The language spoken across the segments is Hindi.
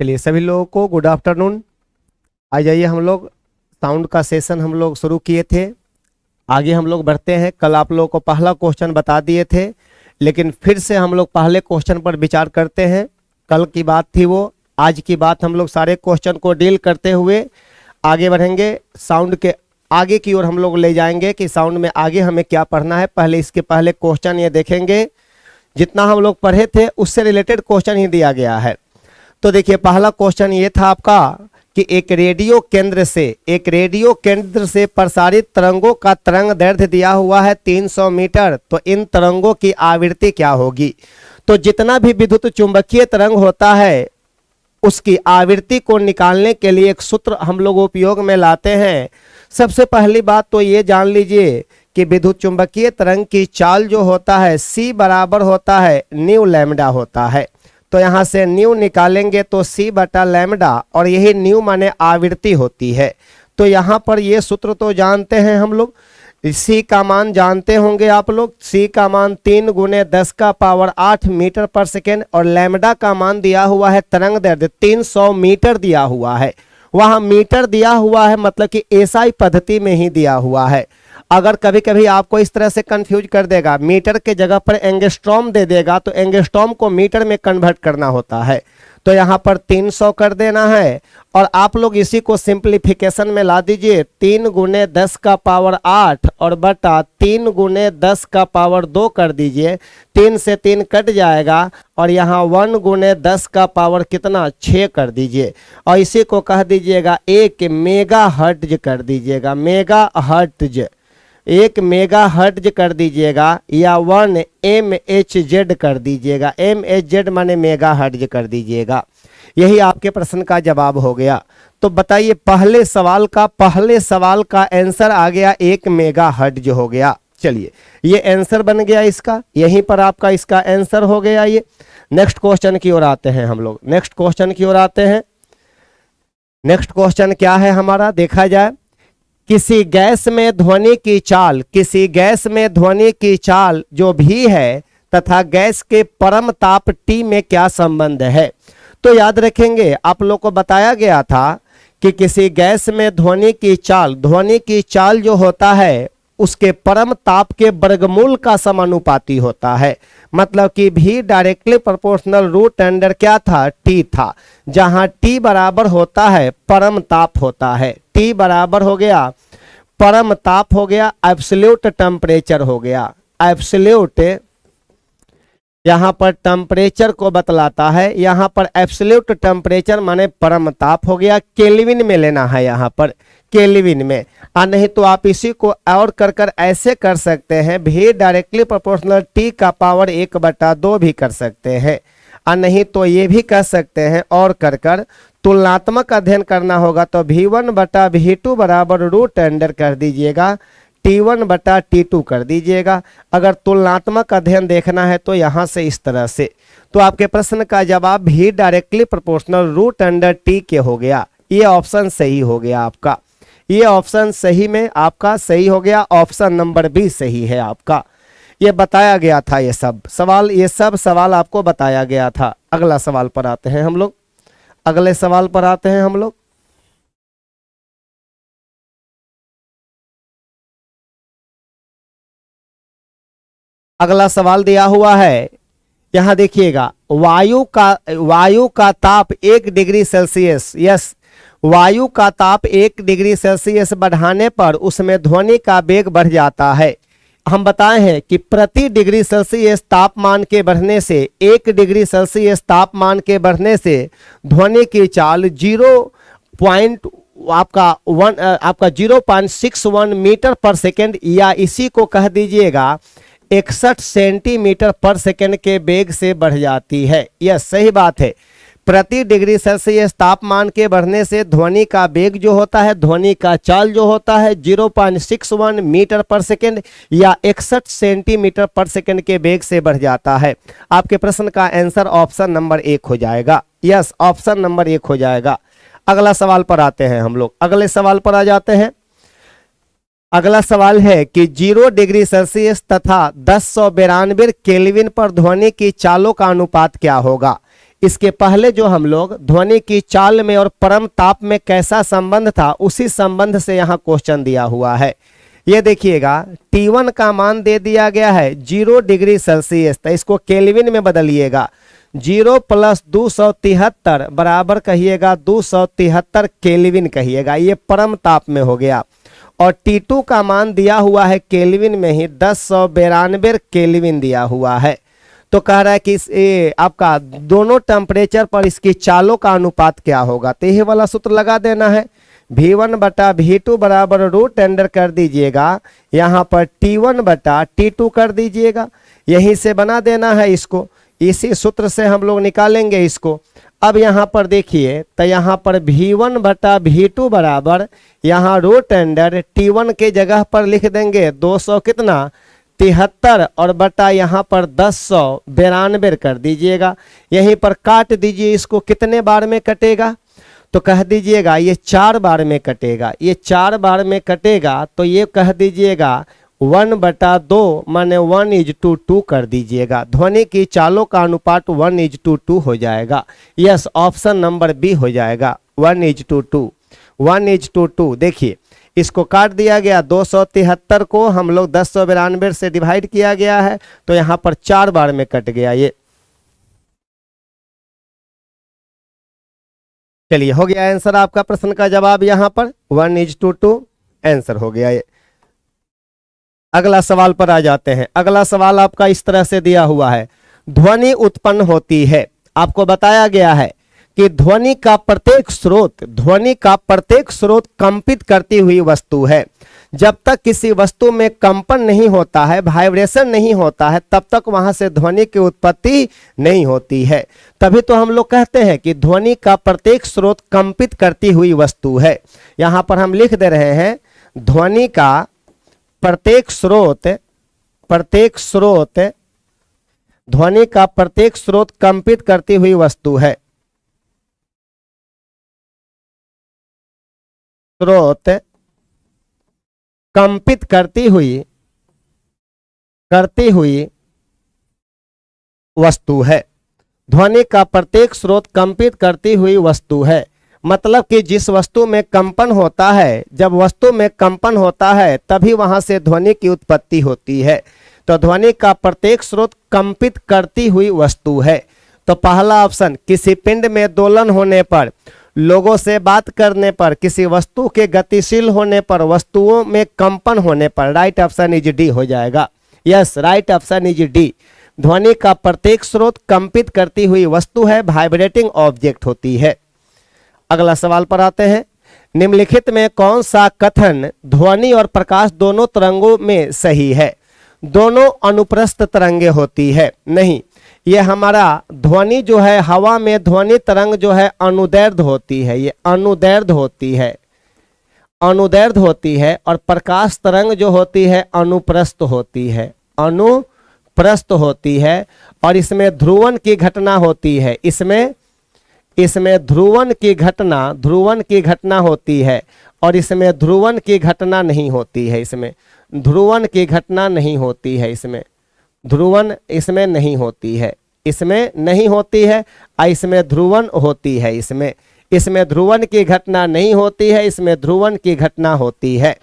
चलिए सभी लोगों को गुड आफ्टरनून। आ जाइए, हम लोग साउंड का सेशन हम लोग शुरू किए थे, आगे हम लोग बढ़ते हैं। कल आप लोगों को पहला क्वेश्चन बता दिए थे, लेकिन फिर से हम लोग पहले क्वेश्चन पर विचार करते हैं। कल की बात थी वो, आज की बात हम लोग सारे क्वेश्चन को डील करते हुए आगे बढ़ेंगे। साउंड के आगे की ओर हम लोग ले जाएंगे कि साउंड में आगे हमें क्या पढ़ना है। पहले इसके पहले क्वेश्चन ये देखेंगे, जितना हम लोग पढ़े थे उससे रिलेटेड क्वेश्चन ही दिया गया है। तो देखिए, पहला क्वेश्चन ये था आपका कि एक रेडियो केंद्र से प्रसारित तरंगों का तरंग दैर्ध्य दिया हुआ है 300 मीटर, तो इन तरंगों की आवृत्ति क्या होगी। तो जितना भी विद्युत चुंबकीय तरंग होता है उसकी आवृत्ति को निकालने के लिए एक सूत्र हम लोग उपयोग में लाते हैं। सबसे पहली बात तो ये जान लीजिए कि विद्युत चुंबकीय तरंग की चाल जो होता है C बराबर होता है न्यू लैम्डा होता है। तो यहाँ से न्यू निकालेंगे तो C बटा लैम्डा, और यही न्यू माने आवृत्ति होती है। तो यहाँ पर ये सूत्र तो जानते हैं हम लोग, C का मान जानते होंगे आप लोग। C का मान 3 × 10⁸ मीटर पर सेकेंड, और लैम्डा का मान दिया हुआ है तरंग दैर्ध्य 300 मीटर दिया हुआ है। वहाँ मीटर दिया हुआ है मतलब कि एसआई पद्धति में ही दिया हुआ है। अगर कभी कभी आपको इस तरह से कंफ्यूज कर देगा, मीटर के जगह पर एंगस्ट्रॉम दे देगा, तो एंगस्ट्रॉम को मीटर में कन्वर्ट करना होता है। तो यहाँ पर 300 कर देना है, और आप लोग इसी को सिंप्लीफिकेशन में ला दीजिए। 3 × 10⁸ और बटा 3 × 10⁻² कर दीजिए। 3 से 3 कट जाएगा, और यहाँ 1 × 10⁻⁴ कितना 6 कर दीजिए, और इसी को कह दीजिएगा 1 मेगा हर्ट्ज कर दीजिएगा। मेगा हर्ट्ज 1 मेगा हर्ट्ज कर दीजिएगा, या 1 MHz कर दीजिएगा। MHz माने मेगा हर्ट्ज कर दीजिएगा। यही आपके प्रश्न का जवाब हो गया। तो बताइए, पहले सवाल का आंसर आ गया 1 मेगा हर्ट्ज हो गया। चलिए, ये आंसर बन गया इसका, यहीं पर आपका इसका आंसर हो गया ये। नेक्स्ट क्वेश्चन की ओर आते हैं हम लोग। नेक्स्ट क्वेश्चन क्या है हमारा, देखा जाए। किसी गैस में ध्वनि की चाल जो भी है तथा गैस के परम ताप T में क्या संबंध है। तो याद रखेंगे, आप लोग को बताया गया था कि किसी गैस में ध्वनि की चाल जो होता है उसके परम ताप के वर्गमूल का समानुपाती होता है। मतलब कि V directly proportional root under क्या था, T था। जहां T बराबर होता है परम ताप होता है। T बराबर हो गया परम ताप हो गया, एब्सोल्यूट टेम्परेचर हो गया। एब्सोल्यूट यहाँ पर टेम्परेचर को बतलाता है, यहाँ पर एब्सोल्यूट टेम्परेचर माने परम ताप हो गया। केल्विन में लेना है, यहाँ पर केल्विन में। नहीं तो आप इसी को और कर ऐसे कर सकते हैं, V डायरेक्टली प्रोपोर्शनल T का पावर 1/2 भी कर सकते हैं। नहीं तो ये भी कर सकते हैं, और कर तुलनात्मक अध्ययन करना होगा तो V1/V2 बराबर रूट अंडर कर दीजिएगा, T1/T2 कर दीजिएगा। अगर तुलनात्मक अध्ययन देखना है तो यहाँ से इस तरह से। तो आपके प्रश्न का जवाब V directly proportional root under T के हो गया। ये ऑप्शन सही हो गया आपका। ये ऑप्शन सही में आपका सही हो गया। ऑप्शन नंबर B सही है आपका। ये बताया गया था, ये सब सवाल आपको बताया गया था। अगला सवाल पर आते हैं हम लोग। अगला सवाल दिया हुआ है, यहां देखिएगा। वायु का ताप 1 डिग्री सेल्सियस, यस, वायु का ताप 1 डिग्री सेल्सियस बढ़ाने पर उसमें ध्वनि का वेग बढ़ जाता है। हम बताए हैं कि प्रति डिग्री सेल्सियस तापमान के बढ़ने से 1 डिग्री सेल्सियस तापमान के बढ़ने से ध्वनि की चाल 0.61 मीटर पर सेकेंड, या इसी को कह दीजिएगा 61 सेंटीमीटर पर सेकेंड के वेग से बढ़ जाती है। यह सही बात है। प्रति डिग्री सेल्सियस तापमान के बढ़ने से ध्वनि का वेग जो होता है, ध्वनि का चाल जो होता है 0.61 मीटर पर सेकेंड या 61 सेंटीमीटर पर सेकेंड के वेग से बढ़ जाता है। आपके प्रश्न का आंसर ऑप्शन नंबर 1 हो जाएगा। यस, ऑप्शन नंबर 1 हो जाएगा। अगला सवाल पर आते हैं हम लोग। अगले सवाल पर आ जाते हैं। अगला सवाल है कि 0 डिग्री सेल्सियस तथा 1092 केल्विन पर ध्वनि की चालों का अनुपात क्या होगा। इसके पहले जो हम लोग ध्वनि की चाल में और परम ताप में कैसा संबंध था, उसी संबंध से यहाँ क्वेश्चन दिया हुआ है। ये देखिएगा T1 का मान दे दिया गया है 0 डिग्री सेल्सियस, तो इसको केल्विन में बदलिएगा। 0 + 273 बराबर कहिएगा 273 केल्विन कहिएगा, ये परम ताप में हो गया। और T2 का मान दिया हुआ है केल्विन में ही 1092 केल्विन दिया हुआ है। तो कह रहा है कि आपका दोनों टेम्परेचर पर इसकी चालों का अनुपात क्या होगा, तो यही वाला सूत्र लगा देना है। V1/V2 बराबर रूट अंडर कर दीजिएगा, यहाँ पर T1/T2 कर दीजिएगा, यहीं से बना देना है इसको, इसी सूत्र से हम लोग निकालेंगे इसको। अब यहाँ पर देखिए, तो यहाँ पर V1/V2 बराबर यहाँ रूट अंडर T1 के जगह पर लिख देंगे 200 कितना 73 और बटा यहाँ पर 1092 कर दीजिएगा, यहीं पर काट दीजिए इसको। कितने बार में कटेगा, तो कह दीजिएगा ये 4 बार में कटेगा, ये 4 बार में कटेगा, तो ये कह दीजिएगा 1/2 माने 1:2 कर दीजिएगा। ध्वनि की चालों का अनुपात 1:2 हो जाएगा। यस, ऑप्शन नंबर बी हो जाएगा 1:2। 1:2 देखिए इसको काट दिया गया, 273 को हम लोग 1092 से डिवाइड किया गया है, तो यहाँ पर 4 बार में कट गया ये। चलिए हो गया आंसर आपका प्रश्न का जवाब, यहाँ पर 1:2 आंसर हो गया ये। अगला सवाल पर आ जाते हैं। अगला सवाल आपका इस तरह से दिया हुआ है, ध्वनि उत्पन्न होती है। आपको बताया गया है कि ध्वनि का प्रत्येक स्रोत कंपित करती हुई वस्तु है। जब तक किसी वस्तु में कंपन नहीं होता है, वाइब्रेशन नहीं होता है, तब तक वहां से ध्वनि की उत्पत्ति नहीं होती है। तभी तो हम लोग कहते हैं कि ध्वनि का प्रत्येक स्रोत कंपित करती हुई वस्तु है। यहां पर हम लिख दे रहे हैं ध्वनि का प्रत्येक स्रोत ध्वनि का प्रत्येक स्रोत कंपित करती हुई वस्तु है। स्रोत कंपित करती हुई वस्तु है। ध्वनि का प्रत्येक स्रोत कंपित करती हुई वस्तु है, मतलब कि जिस वस्तु में कंपन होता है, जब वस्तु में कंपन होता है तभी वहां से ध्वनि की उत्पत्ति होती है। तो ध्वनि का प्रत्येक स्रोत कंपित करती हुई वस्तु है। तो पहला ऑप्शन, किसी पिंड में दोलन होने पर, लोगों से बात करने पर, किसी वस्तु के गतिशील होने पर, वस्तुओं में कंपन होने पर, राइट ऑप्शन इज डी हो जाएगा। Yes, right option is D. ध्वनि का प्रत्येक स्रोत कंपित करती हुई वस्तु है, वाइब्रेटिंग ऑब्जेक्ट होती है। अगला सवाल पर आते हैं, निम्नलिखित में कौन सा कथन ध्वनि और प्रकाश दोनों तरंगों में सही है? दोनों अनुप्रस्थ तरंगे होती है, नहीं, ये हमारा ध्वनि जो है, हवा में ध्वनि तरंग जो है अनुदैर्ध्य होती है, ये अनुदैर्ध्य होती है, और प्रकाश तरंग जो होती है अनुप्रस्थ होती है, और इसमें ध्रुवन की घटना होती है, इसमें ध्रुवन की घटना होती है, और इसमें ध्रुवन की घटना नहीं होती है, इसमें ध्रुवन नहीं होती है, इसमें ध्रुवन इसमें नहीं होती है, इसमें ध्रुवन होती है, इसमें ध्रुवन की घटना नहीं होती है, इसमें ध्रुवन की घटना होती है।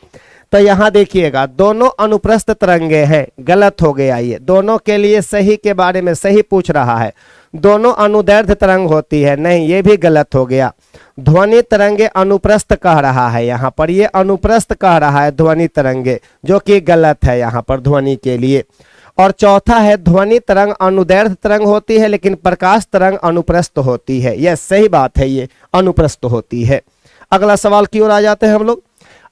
तो यहाँ देखिएगा दोनों अनुप्रस्थ तरंगे हैं, गलत हो गया ये। दोनों के लिए सही के बारे में सही पूछ रहा है, दोनों अनुदैर्ध्य तरंग होती है, नहीं, ये भी गलत हो गया। ध्वनि तरंगे अनुप्रस्थ कह रहा है, यहाँ पर ये अनुप्रस्थ कह रहा है ध्वनि तरंगे, जो कि गलत है यहाँ पर ध्वनि के लिए। और चौथा है ध्वनि तरंग अनुदैर्ध्य तरंग होती है, लेकिन प्रकाश तरंग अनुप्रस्थ होती है। यह सही बात है, ये अनुप्रस्थ होती है। अगला सवाल की ओर आ जाते हैं हम लोग।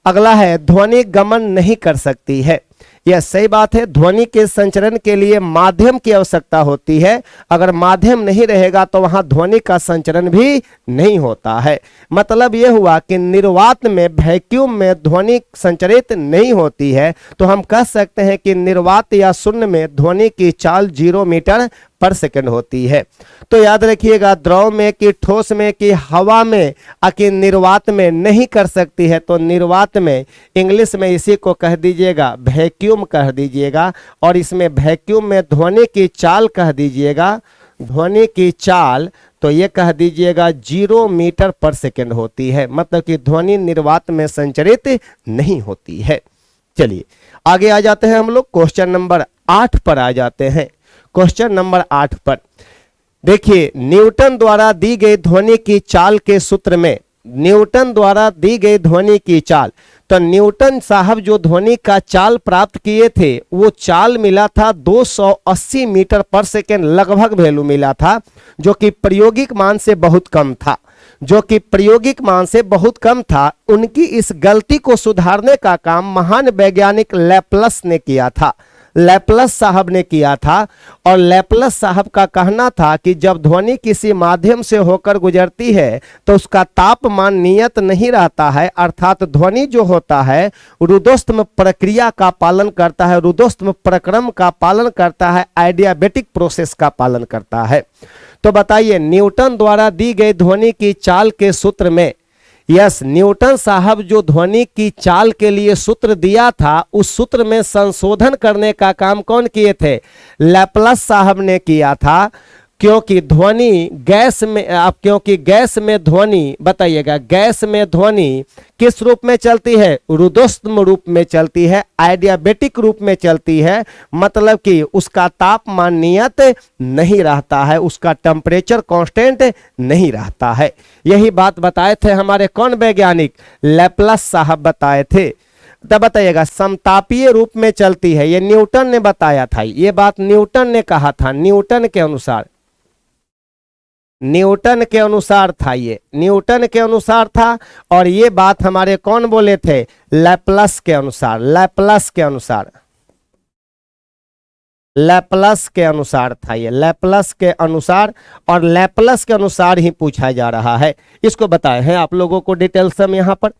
अगला है ध्वनि गमन नहीं कर सकती है। यह सही बात है, ध्वनि के संचरण के लिए माध्यम की आवश्यकता होती है। अगर माध्यम नहीं रहेगा तो वहां ध्वनि का संचरण भी नहीं होता है। मतलब यह हुआ कि निर्वात में, वैक्यूम में ध्वनि संचरित नहीं होती है, तो हम कह सकते हैं कि निर्वात या शून्य में ध्वनि की चाल 0 मीटर पर सेकंड होती है। तो याद रखिएगा, द्रव में कि ठोस में कि हवा में कि निर्वात में नहीं कर सकती है, तो निर्वात में इंग्लिश में इसी को कह दीजिएगा वैक्यूम कह दीजिएगा, और इसमें वैक्यूम में ध्वनि की चाल कह दीजिएगा, ध्वनि की चाल। तो ये कह दीजिएगा 0 मीटर पर सेकेंड होती है, मतलब कि ध्वनि निर्वात में संचरित नहीं होती है। चलिए आगे आ जाते हैं हम लोग, क्वेश्चन नंबर 8 पर आ जाते हैं। क्वेश्चन नंबर 8 पर देखिए, न्यूटन द्वारा दी गई ध्वनि की चाल के सूत्र में, न्यूटन द्वारा दी गई ध्वनि की चाल, तो न्यूटन साहब जो ध्वनि का चाल प्राप्त किए थे वो चाल मिला था 280 मीटर पर सेकेंड, लगभग वैल्यू मिला था, जो कि प्रायोगिक मान से बहुत कम था, जो कि प्रायोगिक मान से बहुत कम था। उनकी इस गलती को सुधारने का काम महान वैज्ञानिक लैपलस ने किया था, लैपलस साहब ने किया था। और लैपलस साहब का कहना था कि जब ध्वनि किसी माध्यम से होकर गुजरती है तो उसका तापमान नियत नहीं रहता है, अर्थात ध्वनि जो होता है रुदोष्म प्रक्रिया का पालन करता है, रुदोष्म प्रक्रम का पालन करता है, एडियाबेटिक प्रोसेस का पालन करता है। तो बताइए, न्यूटन द्वारा दी गई ध्वनि की चाल के सूत्र में, यस, न्यूटन साहब जो ध्वनि की चाल के लिए सूत्र दिया था उस सूत्र में संशोधन करने का काम कौन किए थे? लैपलस साहब ने किया था। क्योंकि ध्वनि गैस में, आप क्योंकि गैस में ध्वनि, बताइएगा, गैस में ध्वनि किस रूप में चलती है? रुदोष्म रूप में चलती है, एडियाबेटिक रूप में चलती है, मतलब कि उसका तापमान नियत नहीं रहता है, उसका टेम्परेचर कांस्टेंट नहीं रहता है। यही बात बताए थे हमारे कौन वैज्ञानिक? लैपलस साहब बताए थे। तब बताइएगा, समतापीय रूप में चलती है, ये न्यूटन ने बताया था, ये बात न्यूटन ने कहा था, न्यूटन के अनुसार, न्यूटन के अनुसार था, ये न्यूटन के अनुसार था। और ये बात हमारे कौन बोले थे? लैपलस के अनुसार, लैपलस के अनुसार, लैपलस के अनुसार था ये, लैपलस के अनुसार। और लैपलस के अनुसार ही पूछा जा रहा है, इसको बताए हैं आप लोगों को डिटेल्स हम यहाँ पर।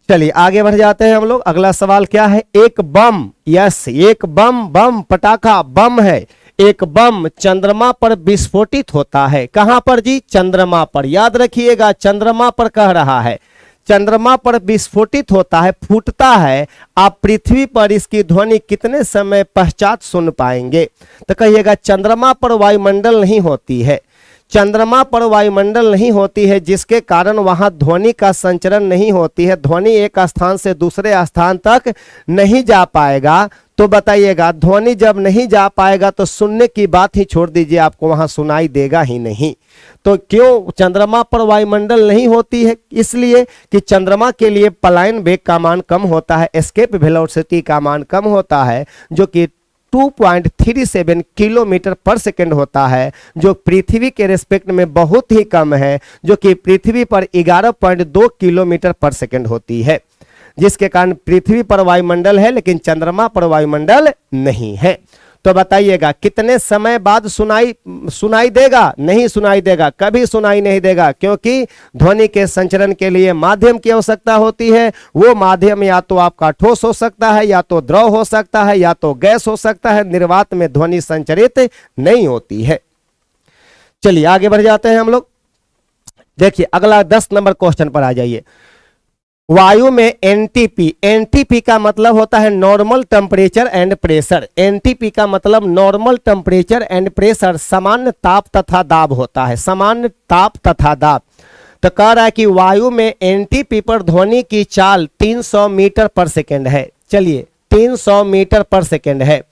चलिए आगे बढ़ जाते हैं हम लोग। अगला सवाल क्या है? एक बम, यस, एक बम, बम पटाखा बम है, एक बम चंद्रमा पर विस्फोटित होता है। कहां पर जी? चंद्रमा पर। याद रखिएगा, चंद्रमा पर कह रहा है, चंद्रमा पर विस्फोटित होता है, फूटता है। आप पृथ्वी पर इसकी ध्वनि कितने समय पश्चात सुन पाएंगे? तो कहिएगा, चंद्रमा पर वायुमंडल नहीं होती है, चंद्रमा पर वायुमंडल नहीं होती है, जिसके कारण वहां ध्वनि का संचरण नहीं होती है, ध्वनि एक स्थान से दूसरे स्थान तक नहीं जा पाएगा। तो बताइएगा, ध्वनि जब नहीं जा पाएगा तो सुनने की बात ही छोड़ दीजिए, आपको वहां सुनाई देगा ही नहीं। तो क्यों चंद्रमा पर वायुमंडल नहीं होती है? इसलिए कि चंद्रमा के लिए पलायन वेग का मान कम होता है, एस्केप वेलोसिटी का मान कम होता है, जो कि 2.37 किलोमीटर पर सेकेंड होता है, जो पृथ्वी के रेस्पेक्ट में बहुत ही कम है, जो कि पृथ्वी पर 11.2 किलोमीटर पर सेकेंड होती है, जिसके कारण पृथ्वी पर वायुमंडल है लेकिन चंद्रमा पर वायुमंडल नहीं है। तो बताइएगा, कितने समय बाद सुनाई देगा? नहीं सुनाई देगा, कभी सुनाई नहीं देगा, क्योंकि ध्वनि के संचरण के लिए माध्यम की आवश्यकता होती है। वो माध्यम या तो आपका ठोस हो सकता है, या तो द्रव हो सकता है, या तो गैस हो सकता है। निर्वात में ध्वनि संचरित नहीं होती है। चलिए आगे बढ़ जाते हैं हम लोग। देखिए अगला 10 नंबर क्वेश्चन पर आ जाइए। वायु में एनटीपी, एनटीपी का मतलब होता है normal temperature and pressure. NTP का मतलब नॉर्मल टेम्परेचर एंड प्रेशर, सामान्य ताप तथा दाब होता है, सामान्य ताप तथा दाब। तो कह रहा है कि वायु में एनटीपी पर ध्वनि की चाल 300 मीटर पर सेकेंड है। चलिए 300 मीटर पर सेकेंड है।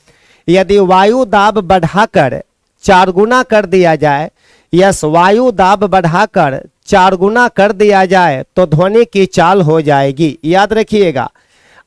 यदि वायु दाब बढ़ाकर 4 गुना कर दिया जाए, यस, वायु दाब बढ़ाकर 4 गुना कर दिया जाए तो ध्वनि की चाल हो जाएगी। याद रखिएगा,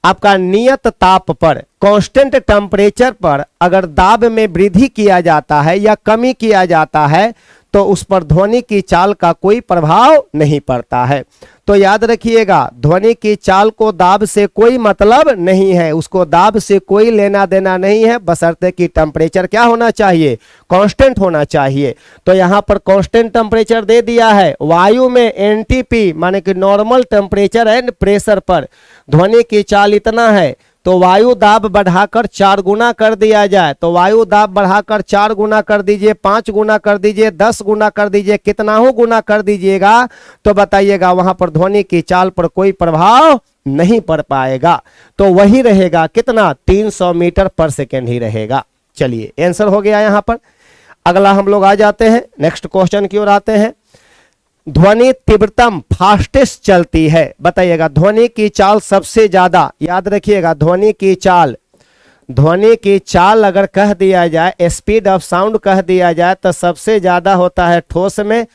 आपका नियत ताप पर, कांस्टेंट टेम्परेचर पर अगर दाब में वृद्धि किया जाता है या कमी किया जाता है तो उस पर ध्वनि की चाल का कोई प्रभाव नहीं पड़ता है। तो याद रखिएगा, ध्वनि की चाल को दाब से कोई मतलब नहीं है, उसको दाब से कोई लेना देना नहीं है, बशर्ते कि टेम्परेचर क्या होना चाहिए? कांस्टेंट होना चाहिए। तो यहाँ पर कांस्टेंट टेम्परेचर दे दिया है। वायु में एनटीपी माने कि नॉर्मल टेम्परेचर एंड प्रेशर पर ध्वनि की चाल इतना है, तो वायु दाब बढ़ाकर 4 गुना कर दिया जाए, तो वायु दाब बढ़ाकर 4 गुना कर दीजिए, 5 गुना कर दीजिए, 10 गुना कर दीजिए, कितना हो गुना कर दीजिएगा, तो बताइएगा वहां पर ध्वनि की चाल पर कोई प्रभाव नहीं पड़ पाएगा। तो वही रहेगा कितना? 300 मीटर पर सेकेंड ही रहेगा। चलिए आंसर हो गया यहाँ पर। अगला हम लोग आ जाते हैं नेक्स्ट क्वेश्चन की ओर आते हैं। ध्वनि तीव्रतम फास्टेस्ट चलती है, बताइएगा ध्वनि की चाल सबसे ज्यादा, याद रखिएगा ध्वनि की चाल अगर कह दिया जाए, स्पीड ऑफ साउंड कह दिया जाए तो सबसे ज्यादा होता है ठोस में,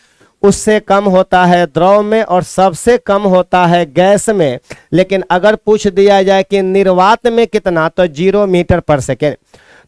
उससे कम होता है द्रव में और सबसे कम होता है गैस में। लेकिन अगर पूछ दिया जाए कि निर्वात में कितना, तो 0 मीटर पर सेकेंड।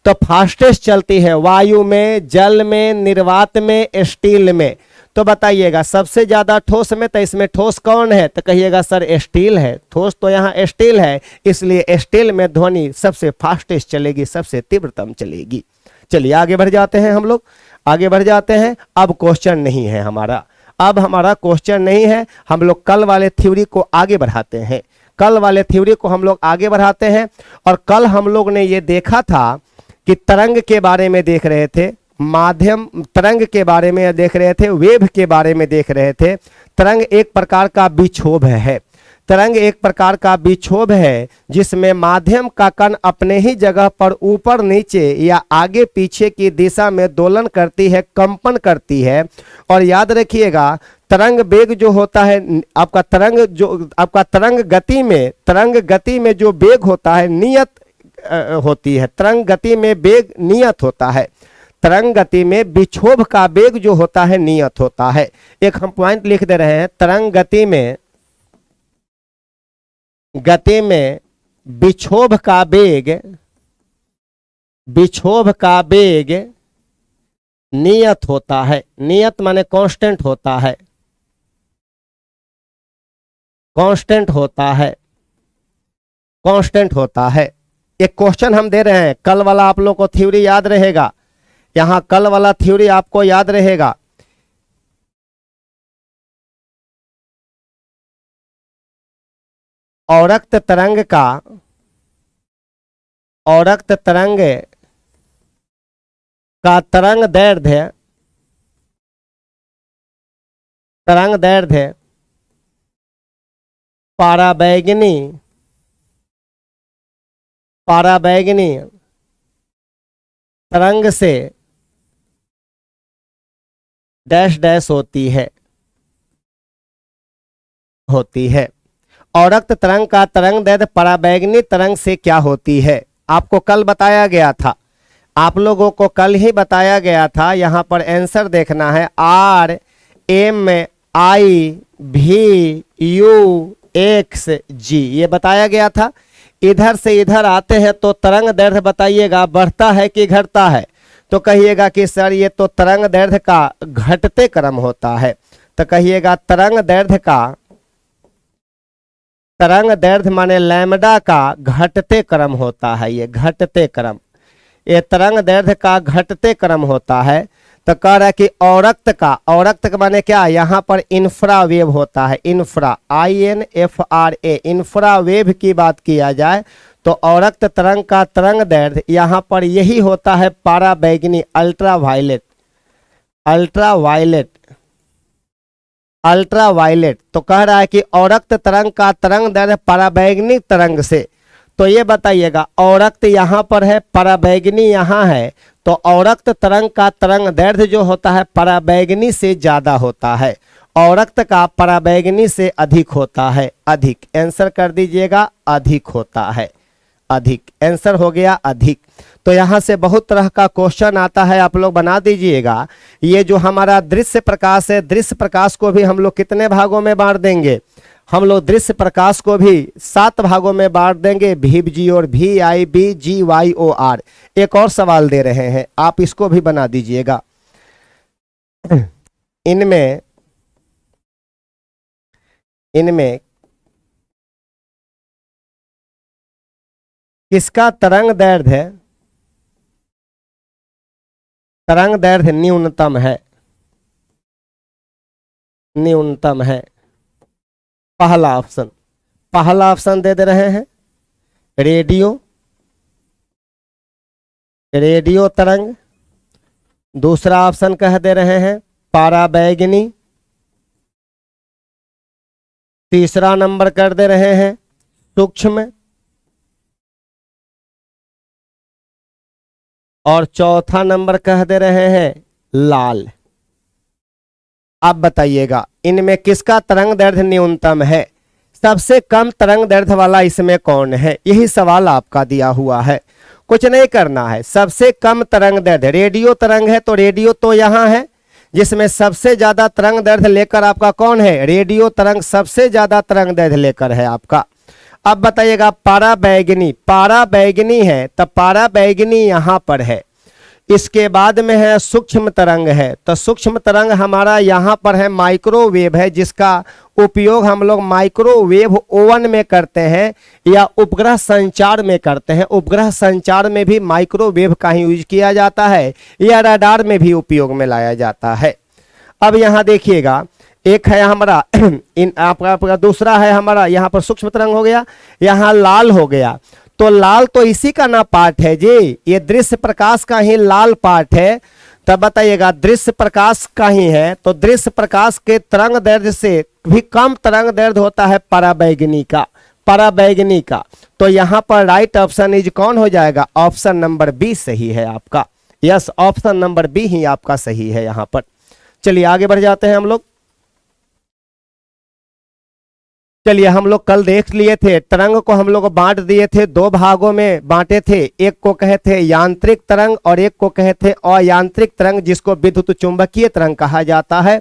तो फास्टेस्ट चलती है वायु में, जल में, निर्वात में, स्टील में। तो बताइएगा सबसे ज्यादा ठोस में, तो इसमें ठोस कौन है, तो कहिएगा सर स्टील है। ठोस तो यहाँ स्टील है, इसलिए स्टील में ध्वनि सबसे फास्टेस्ट चलेगी, सबसे तीव्रतम चलेगी। चलिए आगे बढ़ जाते हैं, हम लोग आगे बढ़ जाते हैं। अब क्वेश्चन नहीं है हमारा, अब हमारा क्वेश्चन नहीं है, हम लोग कल वाले थ्योरी को आगे बढ़ाते हैं। कल वाले थ्योरी को हम लोग आगे बढ़ाते हैं। और कल हम लोग ने ये देखा था कि तरंग के बारे में देख रहे थे, माध्यम तरंग के बारे में देख रहे थे, वेव के बारे में देख रहे थे। तरंग एक प्रकार का विक्षोभ है, तरंग एक प्रकार का विक्षोभ है जिसमें माध्यम का कण अपने ही जगह पर ऊपर नीचे या आगे पीछे की दिशा में दोलन करती है, कंपन करती है। और याद रखिएगा तरंग वेग जो होता है आपका, तरंग गति में जो वेग होता है नियत होती है। तरंग गति में वेग नियत होता है, तरंग गति में विक्षोभ का वेग जो होता है नियत होता है। एक हम पॉइंट लिख दे रहे हैं, तरंग गति में विक्षोभ का वेग नियत होता है। नियत माने कांस्टेंट होता है, कांस्टेंट होता है। एक क्वेश्चन हम दे रहे हैं, कल वाला आप लोग को थ्योरी याद रहेगा, यहां कल वाला थ्योरी आपको याद रहेगा। औरक्त तरंग का तरंग दैर्ध्य पाराबैंगनी तरंग से डैश डैश होती है। औरक्त तरंग का तरंग दैर्ध्य पराबैंगनी तरंग से क्या होती है, आपको कल बताया गया था, आप लोगों को कल ही बताया गया था। यहां पर आंसर देखना है, RMIV/UXG ये बताया गया था। इधर से इधर आते हैं तो तरंग दैर्ध्य बताइएगा बढ़ता है कि घटता है, तो कहिएगा कि सर ये तो तरंग दैर्ध्य का घटते क्रम होता है। तो कहिएगा तरंग दैर्ध्य माने लैम्डा का घटते क्रम होता है, ये घटते क्रम, ये तरंग दैर्ध्य का घटते क्रम होता है। तो कह रहा है कि औरक्त का माने क्या, यहाँ पर इंफ्रा वेव होता है, इंफ्रा INFRA इंफ्रा वेव की बात किया जाए तो औरक्त तरंग का तरंग दैर्ध्य यहाँ पर यही होता है पाराबैंगनी, अल्ट्रावायलेट। तो कह रहा है कि औरक्त तरंग का तरंग दैर्ध्य पराबैंगनी तरंग से, तो ये बताइएगा औरक्त यहाँ पर है, पराबैंगनी यहाँ है, तो औरक्त तरंग का तरंग दैर्ध्य जो होता है पराबैंगनी से ज्यादा होता है, औरक्त का पराबैंगनी से अधिक होता है। अधिक आंसर कर दीजिएगा, अधिक होता है, अधिक आंसर हो गया अधिक। तो यहां से बहुत तरह का क्वेश्चन आता है, आप लोग बना दीजिएगा। ये जो हमारा दृश्य प्रकाश है, दृश्य प्रकाश को भी हम लोग कितने भागों में बांट देंगे, हम लोग दृश्य प्रकाश को भी 7 भागों में बांट देंगे, VIBG और VIBGYOR। एक और सवाल दे रहे हैं, आप इसको भी बना दीजिएगा। इनमें किसका तरंग दैर्ध्य न्यूनतम है, पहला ऑप्शन दे रहे हैं रेडियो तरंग, दूसरा ऑप्शन कह दे रहे हैं पाराबैंगनी, तीसरा नंबर कर दे रहे हैं सूक्ष्म, और चौथा नंबर कह दे रहे हैं लाल। आप बताइएगा इनमें किसका तरंग दैर्ध्य न्यूनतम है, सबसे कम तरंग दैर्ध्य वाला इसमें कौन है, यही सवाल आपका दिया हुआ है। कुछ नहीं करना है, सबसे कम तरंग दैर्ध्य रेडियो तरंग है तो रेडियो तो यहां है, जिसमें सबसे ज्यादा तरंग दैर्ध्य लेकर आपका कौन है, रेडियो तरंग सबसे ज्यादा तरंग दैर्ध्य लेकर है आपका। अब बताइएगा पाराबैंगनी, पाराबैंगनी है तब पाराबैंगनी यहां पर है, इसके बाद में है सूक्ष्म तरंग है, तो सूक्ष्म तरंग हमारा यहाँ पर है माइक्रोवेव है, जिसका उपयोग हम लोग माइक्रोवेव ओवन में करते हैं या उपग्रह संचार में करते हैं। उपग्रह संचार में भी माइक्रोवेव का ही यूज किया जाता है या रडार में भी उपयोग में लाया जाता है। अब यहाँ देखिएगा एक है हमारा आपका दूसरा है हमारा यहाँ पर सूक्ष्म तरंग हो गया, यहाँ लाल हो गया, तो लाल तो इसी का ना पार्ट है जी, ये दृश्य प्रकाश का ही लाल पार्ट है। तब बताइएगा दृश्य प्रकाश का ही है, तो दृश्य प्रकाश के तरंग दैर्ध्य से भी कम तरंग दैर्ध्य होता है पराबैंगनी का, पराबैंगनी का। तो यहाँ पर राइट ऑप्शन इज कौन हो जाएगा, ऑप्शन नंबर बी सही है आपका। यस, ऑप्शन नंबर बी ही आपका सही है यहाँ पर। चलिए आगे बढ़ जाते हैं हम लोग। चलिए हम लोग कल देख लिए थे तरंग को हम लोग बांट दिए थे, दो भागों में बांटे थे, एक को कहे थे यांत्रिक तरंग और एक को कहे थे अयांत्रिक तरंग, जिसको विद्युत चुंबकीय तरंग कहा जाता है।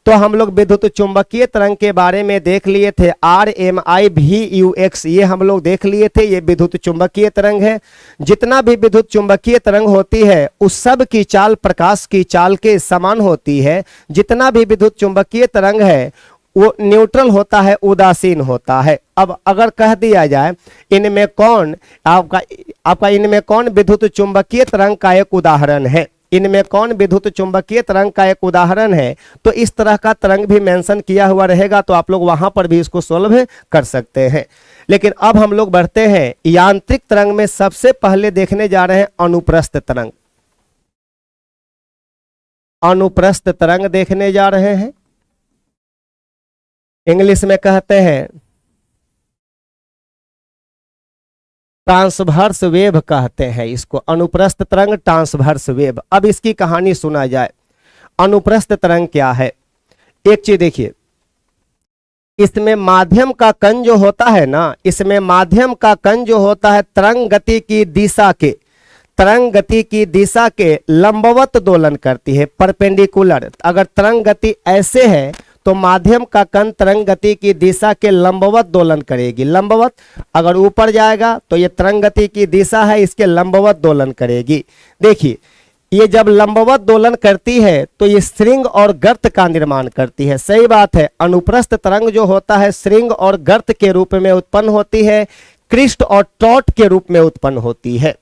तो हम लोग विद्युत चुंबकीय तरंग के बारे में देख लिए थे, RMIVUX ये हम लोग देख लिए थे, ये विद्युत चुंबकीय तरंग है। जितना भी विद्युत चुंबकीय तरंग होती है उस सब की चाल प्रकाश की चाल के समान होती है। जितना भी विद्युत चुंबकीय तरंग है वो न्यूट्रल होता है, उदासीन होता है। अब अगर कह दिया जाए इनमें कौन आपका इनमें कौन विद्युत चुंबकीय तरंग का एक उदाहरण है, इनमें कौन विद्युत चुंबकीय तरंग का एक उदाहरण है, तो इस तरह का तरंग भी मेंशन किया हुआ रहेगा, तो आप लोग वहां पर भी इसको सोल्व कर सकते हैं। लेकिन अब हम लोग बढ़ते हैं यांत्रिक तरंग में। सबसे पहले देखने जा रहे हैं अनुप्रस्थ तरंग। अनुप्रस्थ तरंग देखने जा रहे हैं, इंग्लिश में कहते हैं ट्रांसवर्स वेव कहते हैं इसको, अनुप्रस्थ तरंग ट्रांसवर्स वेव। अब इसकी कहानी सुना जाए। अनुप्रस्थ तरंग क्या है, एक चीज देखिए, इसमें माध्यम का कण जो होता है ना, इसमें माध्यम का कण जो होता है तरंग गति की दिशा के, तरंग गति की दिशा के लंबवत दोलन करती है, परपेंडिकुलर। अगर तरंग गति ऐसे है तो माध्यम का कण तरंग गति की दिशा के लंबवत दोलन करेगी, लंबवत। अगर ऊपर जाएगा तो ये तरंग गति की दिशा है, इसके लंबवत दोलन करेगी। देखिए ये जब लंबवत दोलन करती है तो ये श्रृंग और गर्त का निर्माण करती है। सही बात है, अनुप्रस्थ तरंग जो होता है श्रृंग और गर्त के रूप में उत्पन्न होती है, क्रिस्ट और ट्रॉट के रूप में उत्पन्न होती है।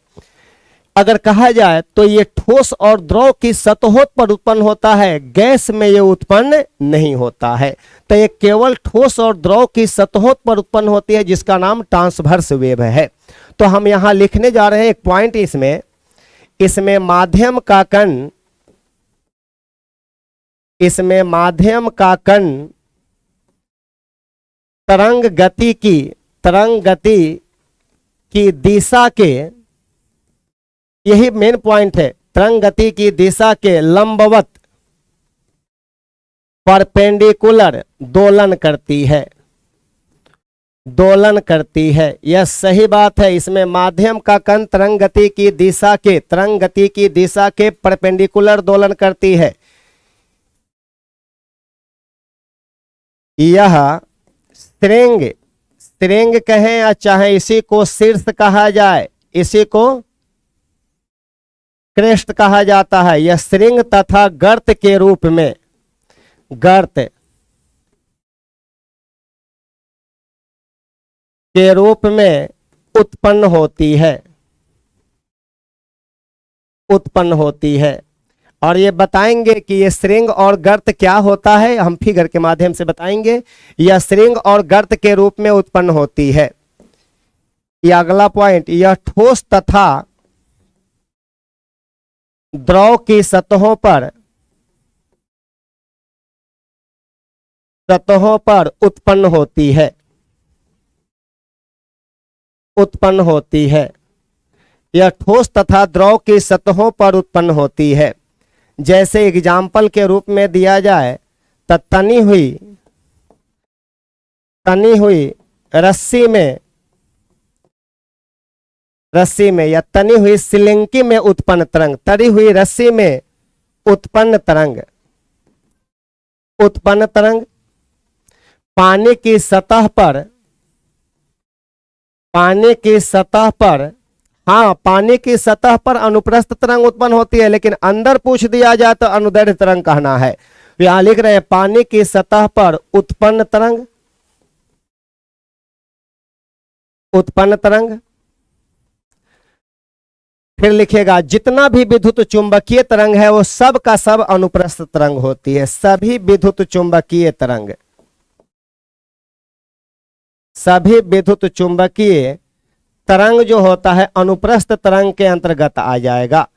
अगर कहा जाए तो ये ठोस और द्रव की सतहों पर उत्पन्न होता है, गैस में ये उत्पन्न नहीं होता है। तो ये केवल ठोस और द्रव की सतहों पर उत्पन्न होती है, जिसका नाम ट्रांसवर्स वेव है। तो हम यहां लिखने जा रहे हैं एक पॉइंट, इसमें माध्यम का कण, इसमें माध्यम का कण तरंग गति की दिशा के, यही मेन पॉइंट है, तरंग गति की दिशा के लंबवत परपेंडिकुलर दोलन करती है, दोलन करती है। यह सही बात है, इसमें माध्यम का कण तरंग गति की दिशा के, तरंग गति की दिशा के परपेंडिकुलर दोलन करती है। यह श्रृंग कहें या चाहे इसी को शीर्ष कहा जाए, इसी को क्रेस्ट कहा जाता है। यह श्रृंग तथा गर्त के रूप में, गर्त के रूप में उत्पन्न होती है, उत्पन्न होती है। और ये बताएंगे कि ये श्रृंग और गर्त क्या होता है, हम फिगर के माध्यम से बताएंगे। यह श्रृंग और गर्त के रूप में उत्पन्न होती है। यह अगला पॉइंट, यह ठोस तथा द्रव की सतहों पर उत्पन्न होती है, उत्पन्न होती है। यह ठोस तथा द्रव की सतहों पर उत्पन्न होती है। जैसे एग्जाम्पल के रूप में दिया जाए तो तनी हुई रस्सी में या तनी हुई सिलिंकी में उत्पन्न तरंग, तरी हुई रस्सी में उत्पन्न तरंग पानी की सतह पर अनुप्रस्थ तरंग उत्पन्न होती है, लेकिन अंदर पूछ दिया जाए तो अनुदैर्ध्य तरंग कहना है। यहां लिख रहे हैं पानी की सतह पर उत्पन्न तरंग। फिर लिखेगा जितना भी विद्युत चुंबकीय तरंग है वो सब का सब अनुप्रस्थ तरंग होती है। सभी विद्युत चुंबकीय तरंग जो होता है अनुप्रस्थ तरंग के अंतर्गत आ जाएगा।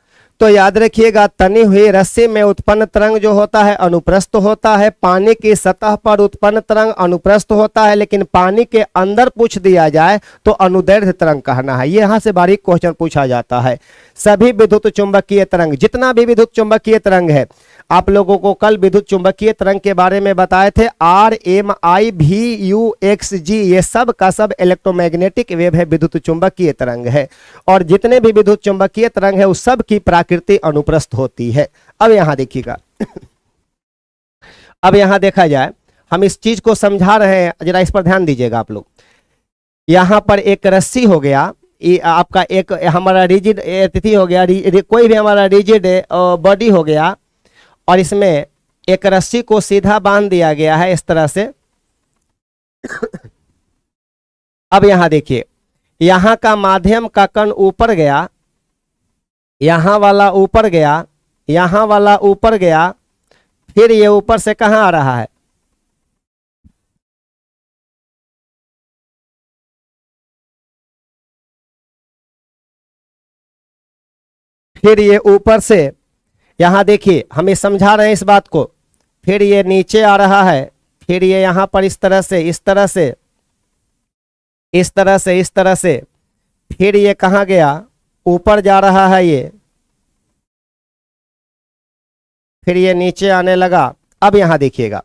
तो याद रखिएगा तनी हुई रस्सी में उत्पन्न तरंग जो होता है अनुप्रस्थ होता है, पानी की सतह पर उत्पन्न तरंग अनुप्रस्थ होता है, लेकिन पानी के अंदर पूछ दिया जाए तो अनुदैर्ध्य तरंग कहना है। ये यहां से बारीक क्वेश्चन पूछा जाता है। सभी विद्युत चुंबकीय तरंग, जितना भी विद्युत चुंबकीय तरंग है, आप लोगों को कल विद्युत चुंबकीय तरंग के बारे में बताए थे, आर एम आई भी यू एक्स जी, ये सब का सब इलेक्ट्रोमैग्नेटिक वेव है, विद्युत चुंबकीय तरंग है। और जितने भी विद्युत चुंबकीय तरंग है उस सब की प्राकृति अनुप्रस्थ होती है। अब यहां देखिएगा अब यहां देखा जाए, हम इस चीज को समझा रहे हैं, जरा इस पर ध्यान दीजिएगा आप लोग। यहां पर एक रस्सी हो गया, ये आपका एक हमारा रिजिड तिथि हो गया, कोई भी हमारा रिजिड बॉडी हो गया, और इसमें एक रस्सी को सीधा बांध दिया गया है इस तरह से। अब यहां देखिए, यहां का माध्यम का कण ऊपर गया, यहां वाला ऊपर गया, यहां वाला ऊपर गया, फिर ये ऊपर से कहां आ रहा है, फिर ये ऊपर से, यहां देखिए हमें समझा रहे हैं इस बात को, फिर ये नीचे आ रहा है, फिर ये यहां पर इस तरह से, इस तरह से, इस तरह से, इस तरह से, फिर ये कहां गया, ऊपर जा रहा है ये, फिर ये नीचे आने लगा। अब यहां देखिएगा,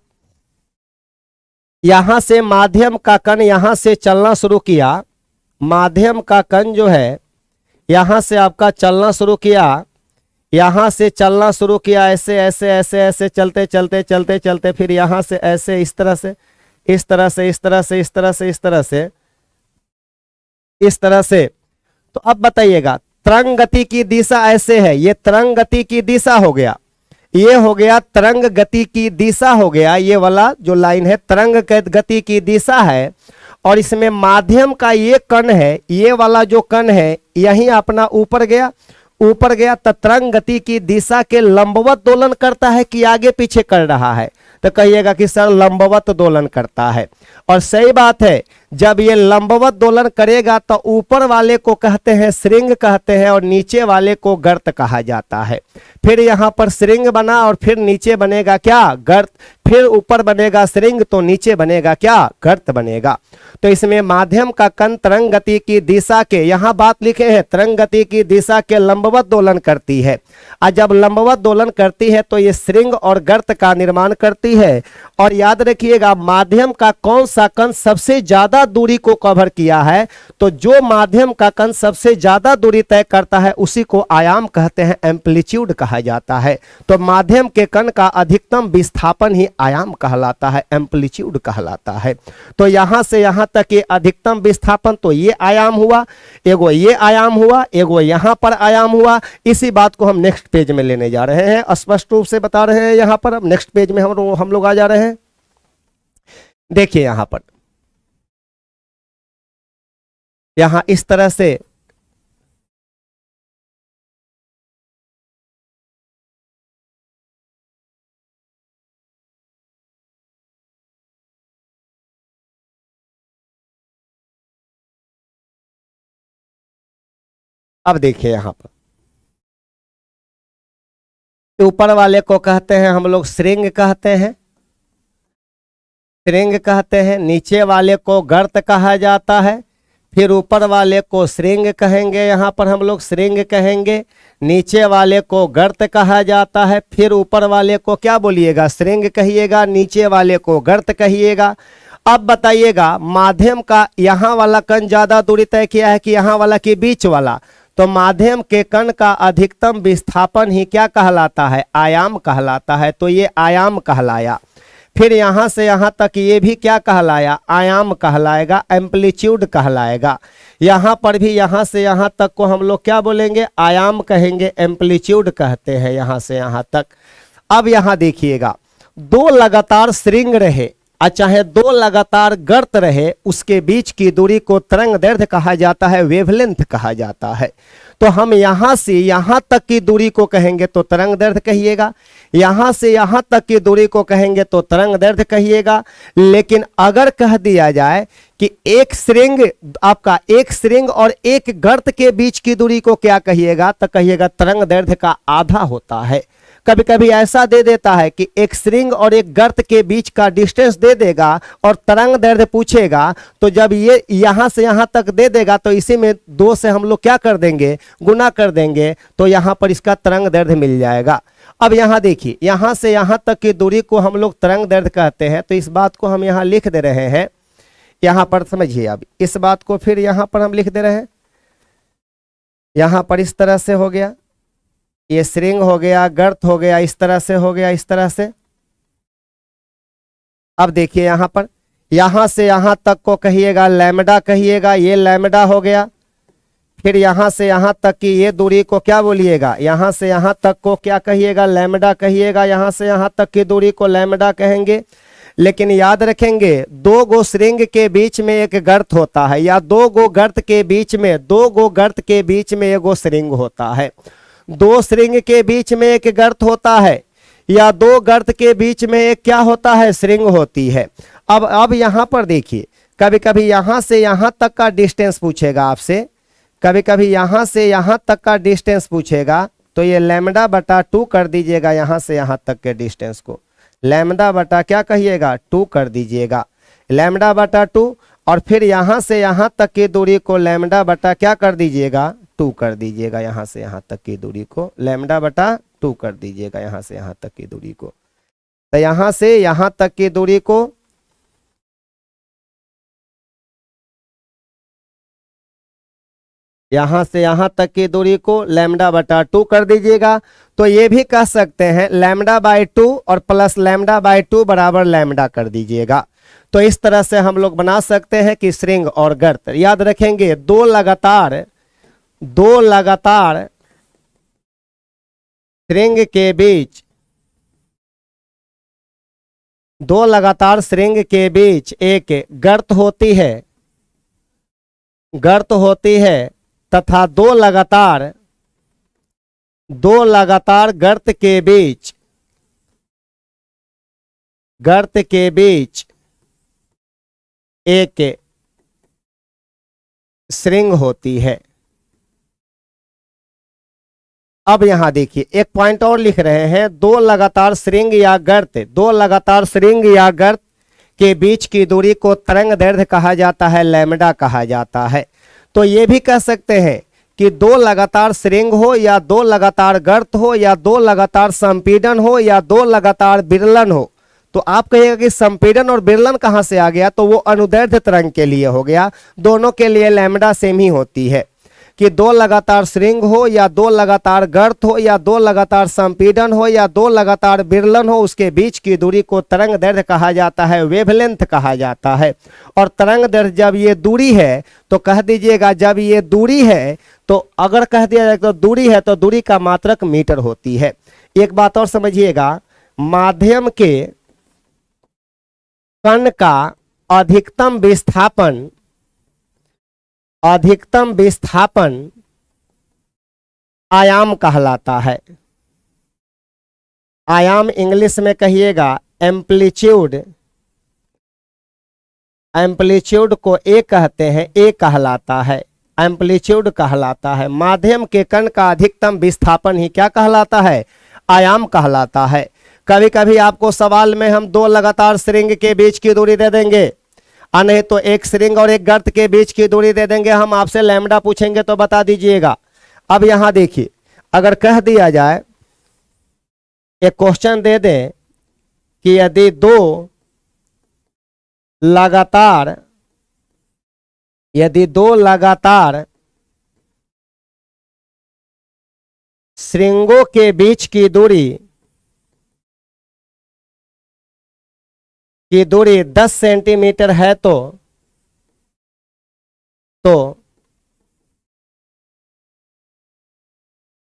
यहां से माध्यम का कण यहां से चलना शुरू किया, माध्यम का कण जो है यहां से आपका चलना शुरू किया, यहां से चलना शुरू किया, ऐसे ऐसे ऐसे ऐसे चलते चलते चलते चलते, फिर यहां से ऐसे, इस तरह से, इस तरह से, इस तरह से, इस तरह से, इस तरह से, इस तरह से। तो अब बताइएगा, तरंग गति की दिशा ऐसे है, ये तरंग गति की दिशा हो गया, ये हो गया तरंग गति की दिशा हो गया, ये वाला जो लाइन है तरंग गति की दिशा है। और इसमें माध्यम का ये कण है, ये वाला जो कण है यही अपना ऊपर गया, ऊपर गया, तो तरंग गति की दिशा के लंबवत दोलन करता है कि आगे पीछे कर रहा है, तो कहिएगा कि सर लंबवत दोलन करता है। और सही बात है, जब ये लंबवत दोलन करेगा तो ऊपर वाले को कहते हैं श्रृंग कहते हैं, और नीचे वाले को गर्त कहा जाता है। फिर यहाँ पर श्रृंग बना और फिर नीचे बनेगा क्या, गर्त, फिर ऊपर बनेगा श्रृंग तो नीचे बनेगा क्या, गर्त बनेगा। तो इसमें माध्यम का कण तरंग गति की दिशा के, यहाँ बात लिखे हैं, तरंग गति की दिशा के लंबवत दोलन करती है, और जब लंबवत दोलन करती है तो ये श्रृंग और गर्त का निर्माण करती है। और याद रखिएगा, माध्यम का कौन सा कण सबसे ज्यादा दूरी को कवर किया है, तो जो माध्यम का कण सबसे ज्यादा दूरी तय करता है उसी को आयाम कहते हैं, एम्पलीट्यूड कहा जाता है। तो माध्यम के कण का अधिकतम विस्थापन ही आयाम कहलाता है, एम्पलीट्यूड कहलाता है। तो यहां से यहां तक ये अधिकतम विस्थापन, तो ये आयाम हुआ, एगो ये आयाम हुआ, एगो यहां पर आयाम हुआ। इसी बात को हम नेक्स्ट पेज में लेने जा रहे हैं, स्पष्ट रूप से बता रहे हैं। यहां पर अब नेक्स्ट पेज में हम लोग आ जा रहे हैं। देखिए यहां पर, यहां इस तरह से अब देखिए यहां पर ऊपर वाले को कहते हैं हम लोग श्रृंग कहते हैं, श्रृंग कहते हैं। नीचे वाले को गर्त कहा जाता है। फिर ऊपर वाले को श्रृंग कहेंगे, यहाँ पर हम लोग श्रृंग कहेंगे। नीचे वाले को गर्त कहा जाता है। फिर ऊपर वाले को क्या बोलिएगा, श्रृंग कहिएगा, नीचे वाले को गर्त कहिएगा। अब बताइएगा माध्यम का यहाँ वाला कण ज्यादा दूरी तय किया है कि यहाँ वाला के बीच वाला? तो माध्यम के कण का अधिकतम विस्थापन ही क्या कहलाता है, आयाम कहलाता है। तो ये आयाम कहलाया। फिर यहाँ से यहाँ तक ये भी क्या कहलाया, आयाम कहलाएगा, एम्पलीट्यूड कहलाएगा। यहाँ पर भी यहाँ से यहाँ तक को हम लोग क्या बोलेंगे, आयाम कहेंगे, एम्पलीट्यूड कहते हैं यहाँ से यहाँ तक। अब यहाँ देखिएगा, दो लगातार श्रृंग रहे चाहे दो लगातार गर्त रहे, उसके बीच की दूरी को तरंग दैर्ध्य कहा जाता है, वेवलेंथ कहा जाता है। तो हम यहां से यहां तक की दूरी को कहेंगे तो तरंग दैर्ध्य कहिएगा, यहां से यहां तक की दूरी को कहेंगे तो तरंग दैर्ध्य कहिएगा। लेकिन अगर कह दिया जाए कि एक श्रृंग, आपका एक श्रृंग और एक गर्त के बीच की दूरी को क्या कहिएगा, तो कहिएगा तरंग दैर्ध्य का आधा होता है। कभी कभी ऐसा दे देता है कि एक श्रृंग और एक गर्त के बीच का डिस्टेंस दे देगा और तरंग दैर्ध्य पूछेगा, तो जब ये यहां से यहां तक दे देगा तो इसी में दो से हम लोग क्या कर देंगे, गुना कर देंगे, तो यहां पर इसका तरंग दैर्ध्य मिल जाएगा। अब यहां देखिए, यहां से यहां तक की दूरी को हम लोग तरंग दैर्ध्य कहते हैं। तो इस बात को हम यहां लिख दे रहे हैं, यहां पर समझिए। अब इस बात को फिर यहां पर हम लिख दे रहे हैं, यहां पर इस तरह से हो गया, ये श्रृंग हो गया, गर्त हो गया, इस तरह से हो गया, इस तरह से। अब देखिए यहां पर, यहां से यहां तक को कहिएगा लैम्डा कहिएगा, ये लैम्डा हो गया। फिर यहां से यहां तक की ये दूरी को क्या बोलिएगा, यहां से यहां तक को क्या कहिएगा, लैम्डा कहिएगा। यहां से यहां तक की दूरी को लैम्डा कहेंगे। लेकिन याद रखेंगे, दो गो श्रृंग के बीच में एक गर्त होता है, या दो गो गर्त के बीच में, दो गो गर्त के बीच में एगो श्रृंग होता है। दो श्रृंग के बीच में एक गर्त होता है, या दो गर्त के बीच में एक क्या होता है, श्रृंग होती है। अब यहां पर देखिए, कभी कभी यहां से यहां तक का डिस्टेंस पूछेगा आपसे, कभी कभी यहां से यहां तक का डिस्टेंस पूछेगा, तो ये लैम्डा बटा 2 कर दीजिएगा। यहां से यहां तक के डिस्टेंस को लैम्डा बटा क्या कहिएगा, 2 कर दीजिएगा, लैम्डा बटा 2। और फिर यहां से यहां तक की दूरी को लैम्डा बटा क्या कर दीजिएगा, 2 कर दीजिएगा। यहां से यहां तक की दूरी को लैम्डा बटा 2 कर दीजिएगा, यहां से यहां तक की दूरी को। तो यहां से यहां तक की दूरी को यहां से यहां तक की दूरी को लैम्डा बटा 2 कर दीजिएगा। तो ये भी कह सकते हैं लैम्डा बाई 2 और प्लस लैम्डा बाई 2 बराबर लैम्डा कर दीजिएगा। तो इस तरह से हम लोग बना सकते हैं कि श्रृंग और गर्त। याद रखेंगे, दो लगातार श्रृंग के बीच, दो लगातार श्रृंग के बीच एक गर्त होती है, तथा दो लगातार गर्त के बीच एक श्रृंग होती है। अब यहां देखिए, एक पॉइंट और लिख रहे हैं, दो लगातार श्रृंग या गर्त के बीच की दूरी को तरंग दैर्ध्य कहा जाता है, लैम्डा कहा जाता है। तो ये भी कह सकते हैं कि दो लगातार श्रृंग हो, या दो लगातार गर्त हो, या दो लगातार संपीड़न हो, या दो लगातार विरलन हो। तो आप कहिएगा कि संपीड़न और विरलन कहां से आ गया, तो वो अनुदैर्ध्य तरंग के लिए हो गया। दोनों के लिए लैम्डा सेम ही होती है, कि दो लगातार श्रृंग हो, या दो लगातार गर्त हो, या दो लगातार संपीड़न हो, या दो लगातार विरलन हो, उसके बीच की दूरी को तरंग दैर्ध्य कहा जाता है, वेवलेंथ कहा जाता है। और तरंग दैर्ध्य जब ये दूरी है तो कह दीजिएगा, जब ये दूरी है तो अगर कह दिया जाए तो दूरी है तो दूरी का मात्रक मीटर होती है। एक बात और समझिएगा, माध्यम के कण का अधिकतम विस्थापन आयाम कहलाता है। आयाम इंग्लिश में कहिएगा एम्पलीट्यूड। एम्पलीट्यूड को ए कहते हैं, ए कहलाता है, एम्पलीट्यूड कहलाता है। माध्यम के कण का अधिकतम विस्थापन ही क्या कहलाता है, आयाम कहलाता है। कभी कभी आपको सवाल में हम दो लगातार श्रृंग के बीच की दूरी दे देंगे, और नहीं तो एक श्रृंग और एक गर्त के बीच की दूरी दे देंगे हम, आपसे लैम्डा पूछेंगे तो बता दीजिएगा। अब यहां देखिए, अगर कह दिया जाए, एक क्वेश्चन दे दें कि यदि दो लगातार श्रृंगों के बीच की दूरी 10 सेंटीमीटर है तो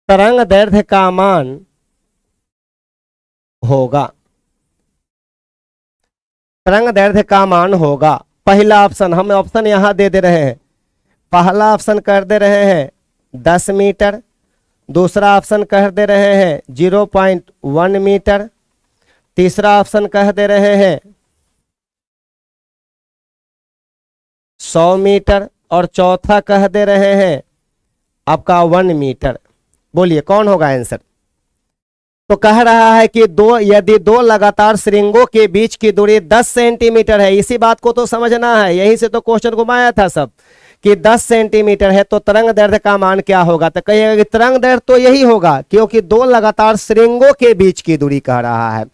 तरंग दैर्ध्य का मान होगा, तरंग दैर्ध्य का मान होगा। पहला ऑप्शन, हम ऑप्शन यहां दे रहे हैं। पहला ऑप्शन कर दे रहे हैं 10 मीटर, दूसरा ऑप्शन कह दे रहे हैं 0.1 मीटर, तीसरा ऑप्शन कह दे रहे हैं 100 मीटर और चौथा कह दे रहे हैं आपका 1 मीटर। बोलिए कौन होगा आंसर? तो कह रहा है कि यदि दो लगातार श्रृंगों के बीच की दूरी 10 सेंटीमीटर है, इसी बात को तो समझना है, यही से तो क्वेश्चन घुमाया था सब कि 10 सेंटीमीटर है तो तरंग दैर्ध्य का मान क्या होगा। तो कहिएगा कि तरंग दैर्ध्य तो यही होगा, क्योंकि दो लगातार श्रृंगों के बीच की दूरी कह रहा है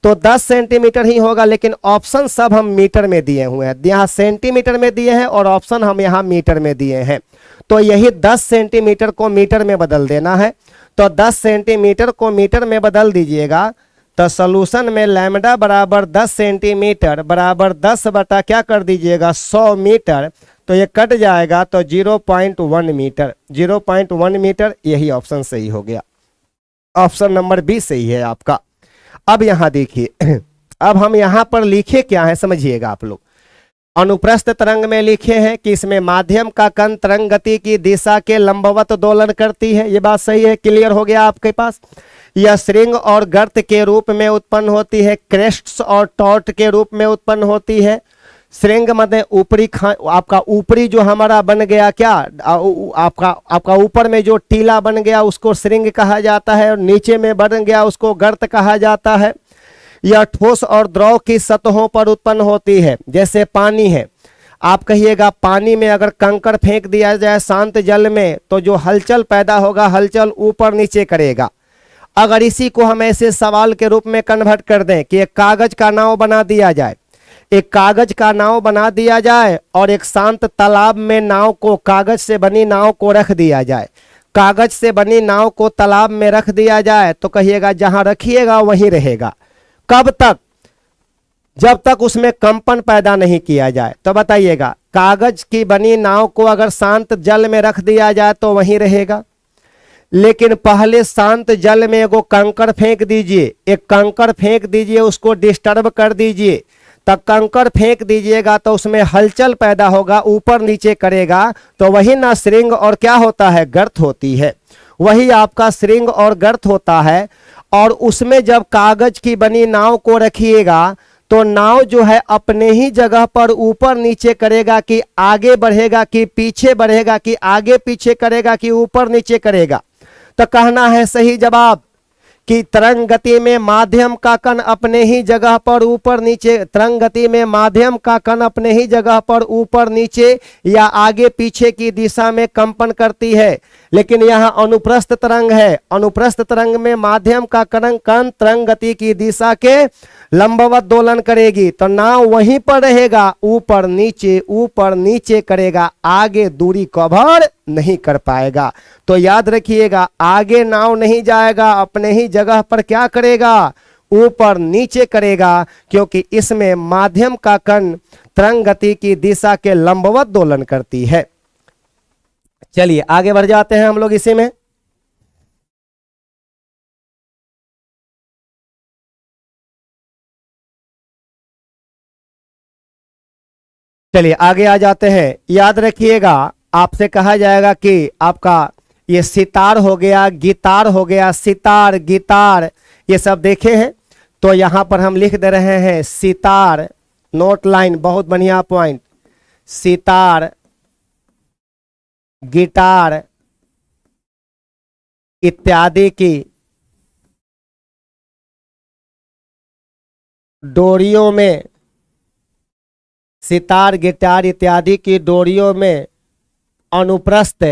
तो 10 सेंटीमीटर ही होगा। लेकिन ऑप्शन सब हम मीटर में दिए हुए हैं, यहाँ सेंटीमीटर में दिए हैं और ऑप्शन हम यहाँ मीटर में दिए हैं। तो यही 10 सेंटीमीटर को मीटर में बदल देना है। तो 10 सेंटीमीटर को मीटर में बदल दीजिएगा तो सॉल्यूशन में लैम्डा बराबर 10 सेंटीमीटर बराबर 10 बटा क्या कर दीजिएगा 100 मीटर, तो ये कट जाएगा तो 0.1 मीटर, 0.1 मीटर। यही ऑप्शन सही हो गया, ऑप्शन नंबर बी सही है आपका। अब यहां देखिए, अब हम यहां पर लिखे क्या है समझिएगा आप लोग। अनुप्रस्थ तरंग में लिखे हैं कि इसमें माध्यम का कण तरंग गति की दिशा के लंबवत दोलन करती है, ये बात सही है, क्लियर हो गया आपके पास। यह श्रृंग और गर्त के रूप में उत्पन्न होती है, क्रेस्ट्स और टॉर्ट के रूप में उत्पन्न होती है। श्रृंग मतलब ऊपरी आपका ऊपरी जो हमारा बन गया क्या आपका ऊपर में जो टीला बन गया उसको श्रृंग कहा जाता है, और नीचे में बन गया उसको गर्त कहा जाता है। यह ठोस और द्रव की सतहों पर उत्पन्न होती है, जैसे पानी है। आप कहिएगा पानी में अगर कंकड़ फेंक दिया जाए शांत जल में तो जो हलचल पैदा होगा, हलचल ऊपर नीचे करेगा। अगर इसी को हम ऐसे सवाल के रूप में कन्वर्ट कर दें कि एक कागज का नाव बना दिया जाए, एक कागज का नाव बना दिया जाए और एक शांत तालाब में नाव को, कागज से बनी नाव को रख दिया जाए, कागज से बनी नाव को तालाब में रख दिया जाए, तो कहिएगा जहां रखिएगा वहीं रहेगा। कब तक? जब तक उसमें कंपन पैदा नहीं किया जाए। तो बताइएगा कागज की बनी नाव को अगर शांत जल में रख दिया जाए तो वहीं रहेगा, लेकिन पहले शांत जल में एगो कंकड़ फेंक दीजिए, एक कंकड़ फेंक दीजिए, उसको डिस्टर्ब कर दीजिए, तब कंकड़ फेंक दीजिएगा तो उसमें हलचल पैदा होगा, ऊपर नीचे करेगा, तो वही ना श्रृंग और क्या होता है, गर्त होती है। वही आपका श्रृंग और गर्त होता है। और उसमें जब कागज की बनी नाव को रखिएगा तो नाव जो है अपने ही जगह पर ऊपर नीचे करेगा कि आगे बढ़ेगा कि पीछे बढ़ेगा, कि आगे पीछे करेगा कि ऊपर नीचे करेगा। तो कहना है सही जवाब कि तरंग गति में माध्यम का कण अपने ही जगह पर ऊपर नीचे, तरंग गति में माध्यम का कण अपने ही जगह पर ऊपर नीचे या आगे पीछे की दिशा में कंपन करती है। लेकिन यहाँ अनुप्रस्थ तरंग है, अनुप्रस्थ तरंग में माध्यम का कण तरंग गति की दिशा के लंबवत दोलन करेगी, तो नाव वहीं पर रहेगा, ऊपर नीचे करेगा, आगे दूरी कवर नहीं कर पाएगा। तो याद रखिएगा आगे नाव नहीं जाएगा, अपने ही जगह पर क्या करेगा, ऊपर नीचे करेगा, क्योंकि इसमें माध्यम का कण तरंग गति की दिशा के लंबवत दोलन करती है। चलिए आगे बढ़ जाते हैं हम लोग इसी में। चलिए आगे आ जाते हैं। याद रखिएगा आपसे कहा जाएगा कि आपका ये सितार हो गया, गिटार हो गया, सितार गिटार ये सब देखे हैं। तो यहां पर हम लिख दे रहे हैं सितार, नोट लाइन, बहुत बढ़िया पॉइंट। सितार, गिटार इत्यादि की डोरियों में सितार, गिटार इत्यादि की डोरियों में अनुप्रस्थ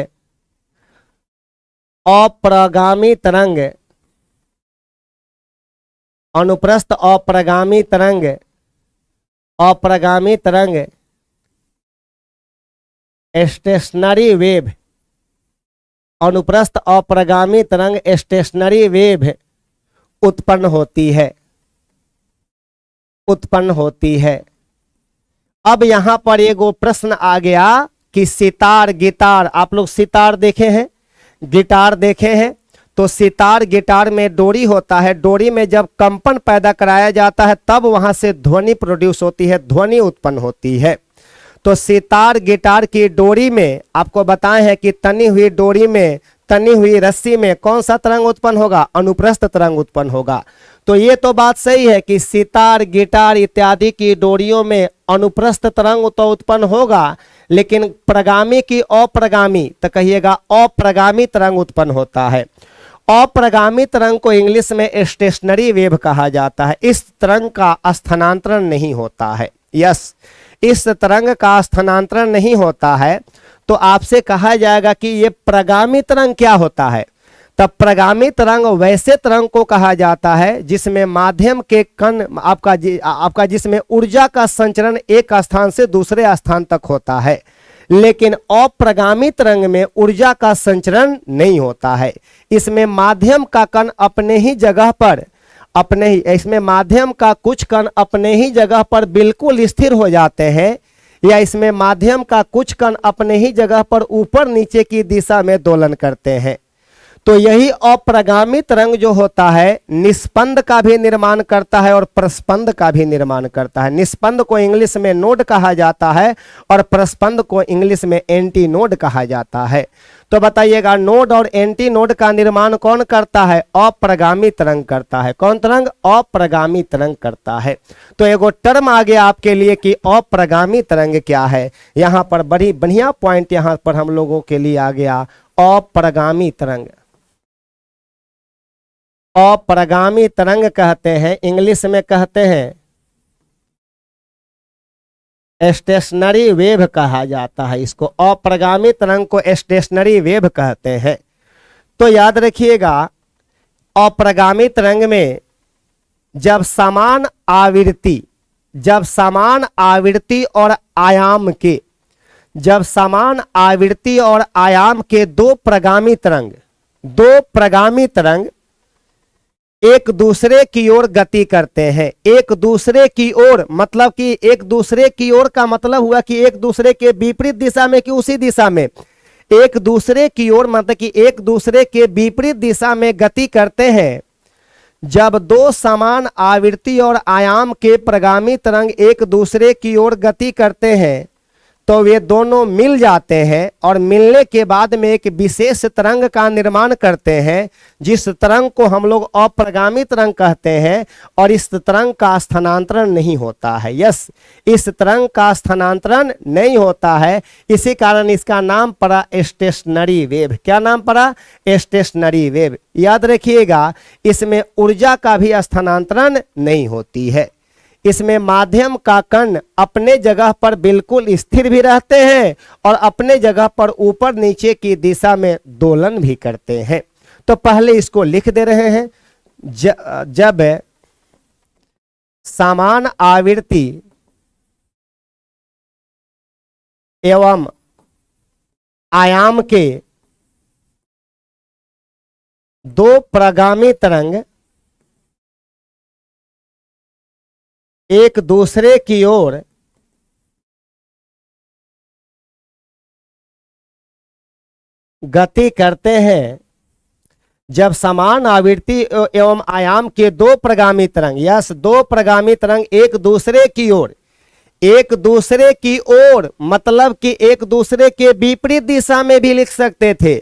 अप्रगामी तरंग, अनुप्रस्थ अप्रगामी तरंग, अप्रगामी तरंग स्टेशनरी वेव, अनुप्रस्थ अप्रगामी तरंग स्टेशनरी वेव उत्पन्न होती है, उत्पन्न होती है। अब यहां पर एक प्रश्न आ गया कि सितार, गिटार, आप लोग सितार देखे हैं, गिटार देखे हैं, तो सितार गिटार में डोरी होता है, डोरी में जब कंपन पैदा कराया जाता है तब वहां से ध्वनि प्रोड्यूस होती है, ध्वनि उत्पन्न होती है। तो सितार गिटार की डोरी में आपको बताए हैं कि तनी हुई डोरी में, तनी हुई रस्सी में कौन सा तरंग उत्पन्न होगा? अनुप्रस्थ तरंग उत्पन्न होगा। तो ये तो बात सही है कि सितार, गिटार इत्यादि की डोरियों में अनुप्रस्थ तरंग तो उत्पन्न होगा, लेकिन प्रगामी की अप्रगामी, तो कहिएगा अप्रगामी तरंग उत्पन्न होता है। अप्रगामी तरंग को इंग्लिश में स्टेशनरी वेव कहा जाता है। इस तरंग का स्थानांतरण नहीं होता है। यस, इस तरंग का स्थानांतरण नहीं होता है। तो आपसे कहा जाएगा कि ये प्रगामी तरंग क्या होता है? तब प्रगामी तरंग वैसे तरंग को कहा जाता है जिसमें माध्यम के कण आपका जिसमें ऊर्जा का संचरण एक स्थान से दूसरे स्थान तक होता है, लेकिन अप्रगामी तरंग में ऊर्जा का संचरण नहीं होता है। इसमें माध्यम का कण अपने ही जगह पर, इसमें माध्यम का कुछ कण अपने ही जगह पर बिल्कुल स्थिर हो जाते हैं, या इसमें माध्यम का कुछ कण अपने ही जगह पर ऊपर नीचे की दिशा में दोलन करते हैं। तो यही अप्रगामी तरंग जो होता है निस्पंद का भी निर्माण करता है और प्रस्पंद का भी निर्माण करता है। निस्पंद को इंग्लिश में नोड कहा जाता है और प्रस्पंद को इंग्लिश में एंटी नोड कहा जाता है। तो बताइएगा, नोड और एंटी नोड का निर्माण कौन करता है? अप्रगामी तरंग करता है। कौन तरंग? अप्रगामी तरंग करता है। तो एगो टर्म आ गया आपके लिए कि अप्रगामी तरंग क्या है। यहां पर बड़ी बढ़िया पॉइंट यहां पर हम लोगों के लिए आ गया, अप्रगामी तरंग। अप्रगामी तरंग कहते हैं, इंग्लिश में कहते हैं स्टेशनरी वेव कहा जाता है। इसको अप्रगामी तरंग को स्टेशनरी वेव कहते हैं। तो याद रखिएगा, अप्रगामी तरंग में जब समान आवृत्ति, जब समान आवृत्ति और आयाम के, जब समान आवृत्ति और आयाम के दो प्रगामी तरंग, दो प्रगामी तरंग एक दूसरे की ओर गति करते हैं। एक दूसरे की ओर मतलब कि एक दूसरे की ओर का मतलब हुआ कि एक दूसरे के विपरीत दिशा में कि उसी दिशा में, एक दूसरे की ओर मतलब कि एक दूसरे के विपरीत दिशा में गति करते हैं। जब दो समान आवृत्ति और आयाम के प्रगामी तरंग एक दूसरे की ओर गति करते हैं तो वे दोनों मिल जाते हैं और मिलने के बाद में एक विशेष तरंग का निर्माण करते हैं, जिस तरंग को हम लोग अप्रगामी तरंग कहते हैं। और इस तरंग का स्थानांतरण नहीं होता है। यस, इस तरंग का स्थानांतरण नहीं होता है, इसी कारण इसका नाम पड़ा स्टेशनरी वेव। क्या नाम पड़ा? Stationary wave. याद रखिएगा, इसमें ऊर्जा का भी स्थानांतरण नहीं होती है। इसमें माध्यम का कण अपने जगह पर बिल्कुल स्थिर भी रहते हैं और अपने जगह पर ऊपर नीचे की दिशा में दोलन भी करते हैं। तो पहले इसको लिख दे रहे हैं, जब समान आवृत्ति एवं आयाम के दो प्रगामी तरंग एक दूसरे की ओर गति करते हैं, जब समान आवृत्ति एवं आयाम के दो प्रगामी तरंग, यस, दो प्रगामी तरंग एक दूसरे की ओर, एक दूसरे की ओर मतलब कि एक दूसरे के विपरीत दिशा में भी लिख सकते थे,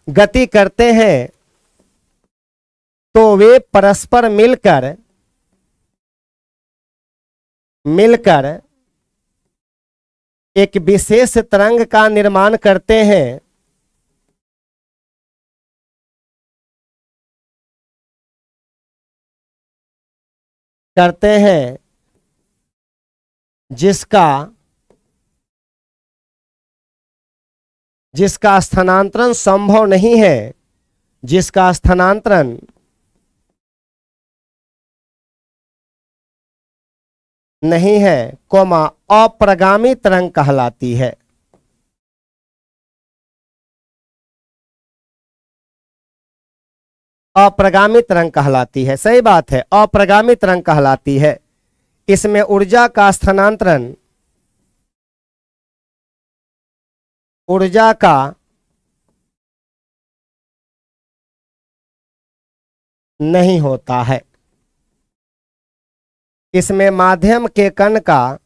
गति करते हैं, तो वे परस्पर मिलकर एक विशेष तरंग का निर्माण करते हैं। जिसका जिसका स्थानांतरण संभव नहीं है, जिसका स्थानांतरण नहीं है, कोमा अप्रगामी तरंग कहलाती है। अप्रगामी तरंग कहलाती है, सही बात है, अप्रगामी तरंग कहलाती है। इसमें ऊर्जा का स्थानांतरण, ऊर्जा का नहीं होता है। इसमें माध्यम के कण का,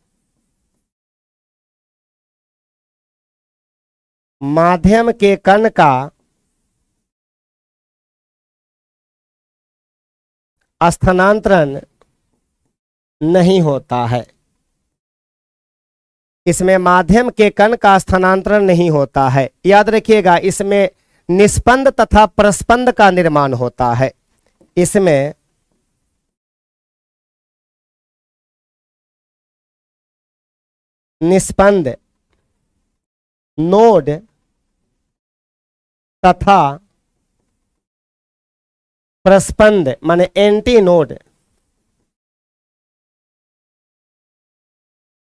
माध्यम के कण का स्थानांतरण नहीं होता है। इसमें माध्यम के कण का स्थानांतरण नहीं होता है। याद रखिएगा, इसमें निस्पंद तथा प्रस्पंद का निर्माण होता है। इसमें निस्पंद नोड तथा प्रस्पंद माने एंटी नोड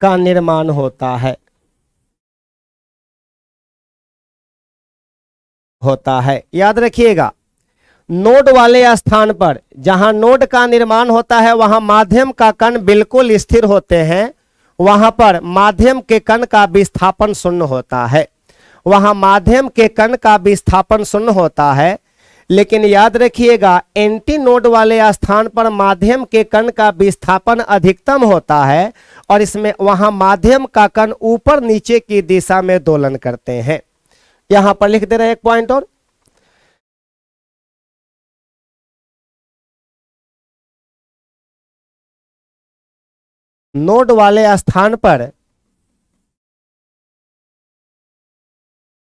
का निर्माण होता है, याद रखिएगा। नोड वाले स्थान पर, जहां नोड का निर्माण होता है, वहां माध्यम का कण बिल्कुल स्थिर होते हैं, वहां पर माध्यम के कण का विस्थापन शून्य होता है, वहां माध्यम के कण का विस्थापन शून्य होता है। लेकिन याद रखिएगा, एंटी नोड वाले स्थान पर माध्यम के कण का विस्थापन अधिकतम होता है और इसमें वहां माध्यम का कण ऊपर नीचे की दिशा में दोलन करते हैं। यहां पर लिख दे रहे हैं एक पॉइंट और, नोड वाले स्थान पर,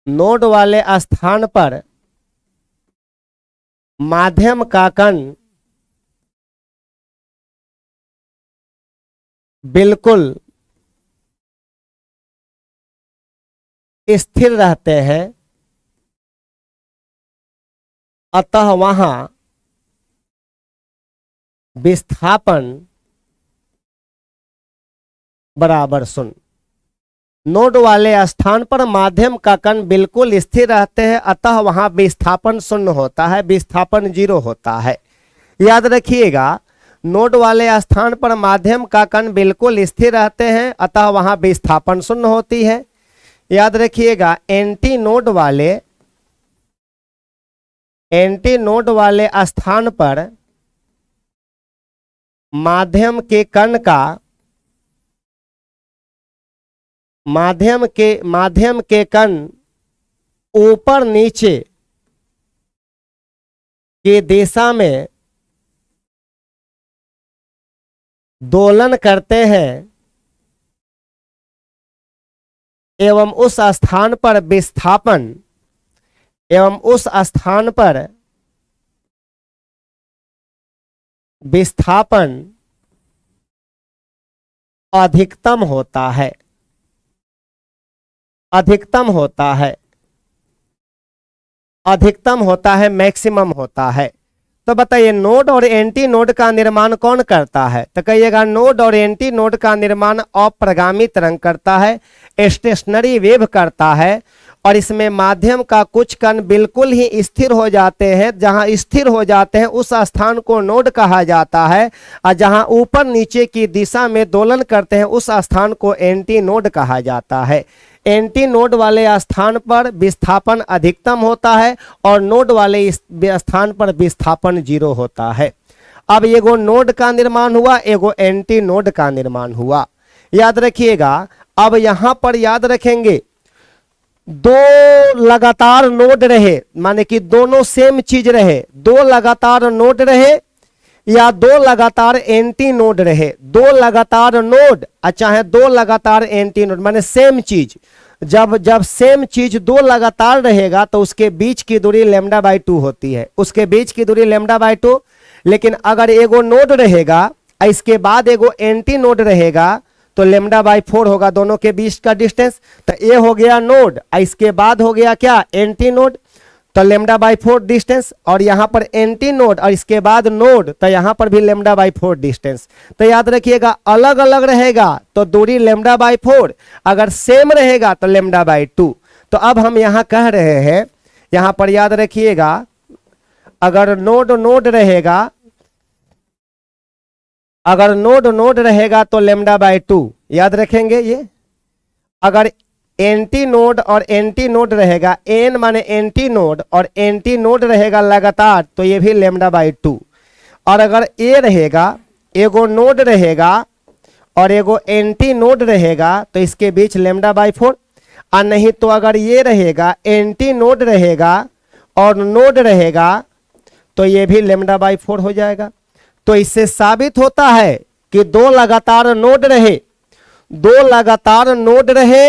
नोड वाले स्थान पर माध्यम का कण बिल्कुल स्थिर रहते हैं, अतः वहां विस्थापन बराबर शून्य। नोड वाले स्थान पर माध्यम का कण बिल्कुल स्थिर रहते हैं, अतः वहां विस्थापन शून्य होता है, विस्थापन 0 होता है। याद रखिएगा, नोड वाले स्थान पर माध्यम का कण बिल्कुल स्थिर रहते हैं, अतः वहां विस्थापन शून्य होती है। याद रखिएगा, एंटी नोड वाले स्थान पर माध्यम के कण ऊपर नीचे की दिशा में दोलन करते हैं एवं उस स्थान पर विस्थापन अधिकतम होता है, मैक्सिमम होता है। तो बताइए, नोड और एंटी नोड का निर्माण कौन करता है? तो कहिएगा, नोड और एंटी नोड का निर्माण अप्रगामी तरंग करता है, स्टेशनरी वेव करता है, और इसमें माध्यम का कुछ कण बिल्कुल ही स्थिर हो जाते हैं। जहां स्थिर हो जाते हैं उस स्थान को नोड कहा जाता है, और जहां ऊपर नीचे की दिशा में दोलन करते हैं उस स्थान को एंटी नोड कहा जाता है। एंटी नोड वाले स्थान पर विस्थापन अधिकतम होता है और नोड वाले स्थान पर विस्थापन 0 होता है। अब एगो नोड का निर्माण हुआ, एगो एंटी नोड का निर्माण हुआ। याद रखिएगा, अब यहां पर याद रखेंगे, दो लगातार नोड रहे, माने कि दोनों सेम चीज रहे, दो लगातार नोड रहे या दो लगातार एंटी नोड रहे, दो लगातार नोड चाहे दो लगातार एंटी नोड, माने सेम चीज। जब सेम चीज दो लगातार रहेगा तो उसके बीच की दूरी λ/2 होती है, उसके बीच की दूरी λ/2। लेकिन अगर एगो नोड रहेगा, इसके बाद एगो एंटी नोड रहेगा, तो लेमडा बाई 4 होगा दोनों के बीच का डिस्टेंस। तो ए हो गया नोड, इसके बाद हो गया क्या, एंटी नोड, तो लेमडा बाई 4 डिस्टेंस, और यहां पर एंटी नोड और इसके बाद नोड, तो यहां पर भी लेमडा बाई 4 डिस्टेंस। तो याद रखिएगा अलग अलग रहेगा तो दूरी लेमडा बाई 4, अगर सेम रहेगा तो लेमडा बाई 2। तो अब हम यहां कह रहे हैं, यहां पर याद रखिएगा अगर नोड नोड रहेगा, अगर नोड नोड रहेगा तो लेमडा बाई 2 याद रखेंगे ये। अगर एंटी नोड और एंटी नोड रहेगा, एन माने एंटी नोड और एंटी नोड रहेगा लगातार, तो ये भी लेमडा बाई 2। और अगर ए रहेगा, एगो नोड रहेगा और एगो एंटी नोड रहेगा, तो इसके बीच लेमडा बाई 4। और नहीं तो अगर ये रहेगा, एंटी नोड रहेगा और नोड रहेगा, तो ये भी लेमडा बाई 4 हो जाएगा। तो इससे साबित होता है कि दो लगातार नोड रहे, दो लगातार नोड रहे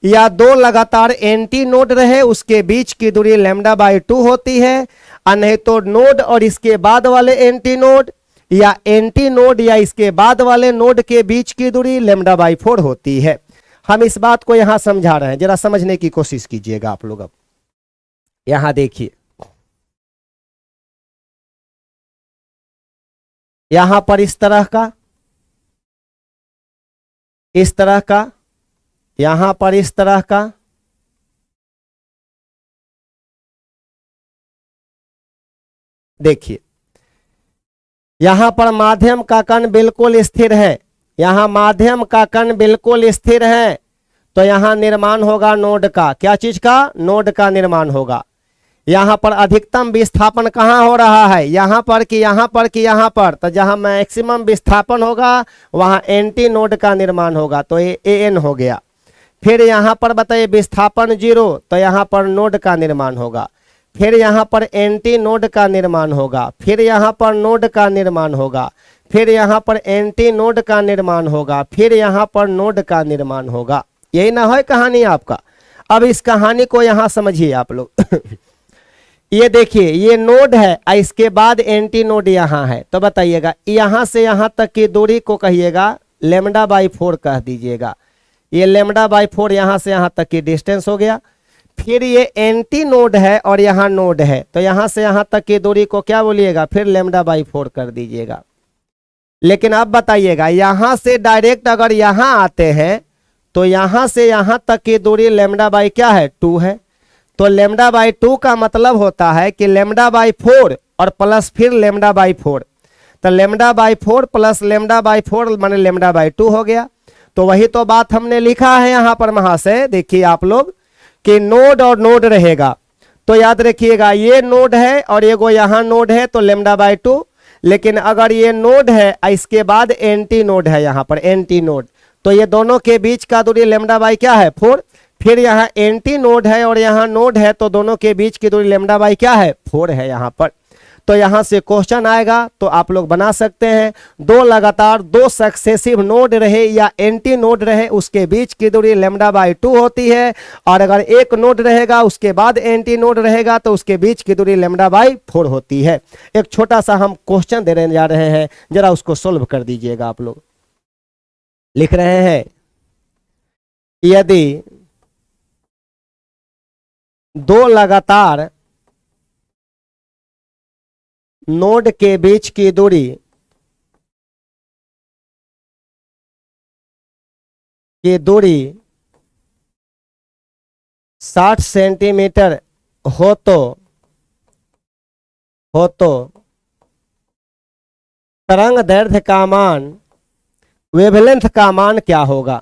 या दो लगातार एंटी नोड रहे, उसके बीच की दूरी लेमडा बाई 2 होती है। और नहीं तो नोड और इसके बाद वाले एंटी नोड या एंटी नोड या इसके बाद वाले नोड के बीच की दूरी लेमडा बाई 4 होती है। हम इस बात को यहां समझा रहे हैं, जरा समझने की कोशिश कीजिएगा आप लोग। अब यहां देखिए, यहां पर इस तरह का, इस तरह का, यहां पर इस तरह का, देखिए यहां पर माध्यम का कण बिल्कुल स्थिर है, यहां माध्यम का कण बिल्कुल स्थिर है, तो यहां निर्माण होगा नोड का, क्या चीज का, नोड का निर्माण होगा। यहां पर अधिकतम विस्थापन कहां हो रहा है, यहां पर कि यहां पर कि यहां पर, तो जहां मैक्सिमम विस्थापन होगा वहां एंटी नोड का निर्माण होगा, तो ये एन हो गया। फिर यहां पर बताइए विस्थापन 0, तो यहां पर नोड का निर्माण होगा। फिर यहां पर एंटी नोड का निर्माण होगा, फिर यहां पर नोड का निर्माण होगा, फिर यहां पर एंटी नोड का निर्माण होगा, फिर यहां पर नोड का निर्माण होगा। यही ना है कहानी आपका। अब इस कहानी को यहां समझिए आप लोग। ये देखिए ये नोड है, इसके बाद एंटी नोड यहां है, तो बताइएगा यहां से यहां तक की दूरी को कहिएगा लेमडा बाई 4 कह दीजिएगा। ये लेमडा बाई 4 यहां से यहां तक की डिस्टेंस हो गया। फिर ये एंटी नोड है और यहां नोड है, तो यहां से यहां तक की दूरी को क्या बोलिएगा, फिर लेमडा बाई 4 कर दीजिएगा। लेकिन अब बताइएगा यहां से डायरेक्ट अगर यहां आते हैं तो यहां से यहां तक की दूरी लेमडा बाई क्या है, 2 है। तो लेमडा बाई 2 का मतलब होता है कि लेमडा बाई 4 और प्लस फिर लेमडा बाई 4, तो lambda by 4 plus lambda by 4 माने लेमडा बाई 2 हो गया। तो वही तो बात हमने लिखा है यहां पर महाशय, देखिए आप लोग कि नोड और नोड रहेगा, तो याद रखिएगा ये नोड है और एगो यहां नोड है, तो लेमडा बाई 2। लेकिन अगर ये नोड है इसके बाद एंटी नोड है, यहां पर एंटी नोड, तो ये दोनों के बीच का दूरी लेमडा बाई क्या है, 4। फिर यहाँ एंटी नोड है और यहाँ नोड है, तो दोनों के बीच की दूरी लेमडा बाई क्या है, 4 है यहाँ पर। तो यहाँ से क्वेश्चन आएगा तो आप लोग बना सकते हैं, दो लगातार दो सक्सेसिव नोड रहे या एंटी नोड रहे, उसके बीच की दूरी लेमडा बाई 2 होती है। और अगर एक नोड रहेगा उसके बाद एंटी नोड रहेगा तो उसके बीच की दूरी लेमडा बाई 4 होती है। एक छोटा सा हम क्वेश्चन देने जा रहे हैं, जरा उसको सोल्व कर दीजिएगा। आप लोग लिख रहे हैं, यदि दो लगातार नोड के बीच की दूरी की दूरी 60 सेंटीमीटर हो तो तरंग दैर्ध्य का मान, वेवलेंथ का मान क्या होगा?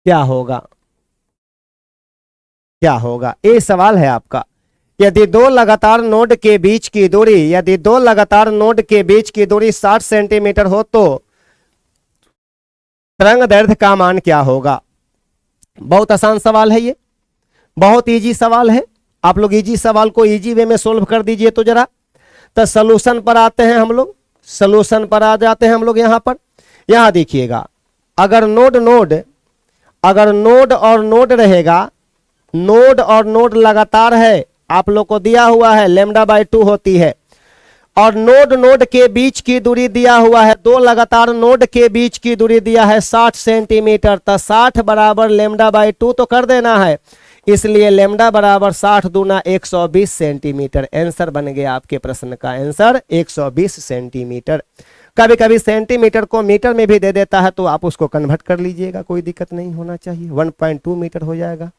क्या होगा, क्या होगा, ये सवाल है आपका। यदि दो लगातार नोड के बीच की दूरी, यदि दो लगातार नोड के बीच की दूरी 60 सेंटीमीटर हो तो तरंग दैर्ध्य का मान क्या होगा? बहुत आसान सवाल है ये, बहुत इजी सवाल है। आप लोग इजी सवाल को इजी वे में सोल्व कर दीजिए। तो जरा तो सॉल्यूशन पर आते हैं हम लोग, सॉल्यूशन पर आ जाते हैं हम लोग। यहां पर यहां देखिएगा, अगर अगर नोड और नोड रहेगा, नोड और नोड लगातार है, आप लोग को दिया हुआ है लेमडा बाई 2 होती है, और नोड नोड के बीच की दूरी दिया हुआ है, दो लगातार नोड के बीच की दूरी दिया है 60 सेंटीमीटर। तो 60 बराबर लेमडा बाई 2 तो कर देना है, इसलिए लेमडा बराबर 60 दूना 120 सेंटीमीटर। आंसर बन गया आपके प्रश्न का आंसर 120 सेंटीमीटर। कभी कभी सेंटीमीटर को मीटर में भी दे देता है तो आप उसको कन्वर्ट कर लीजिएगा, कोई दिक्कत नहीं होना चाहिए, 1.2 मीटर हो जाएगा।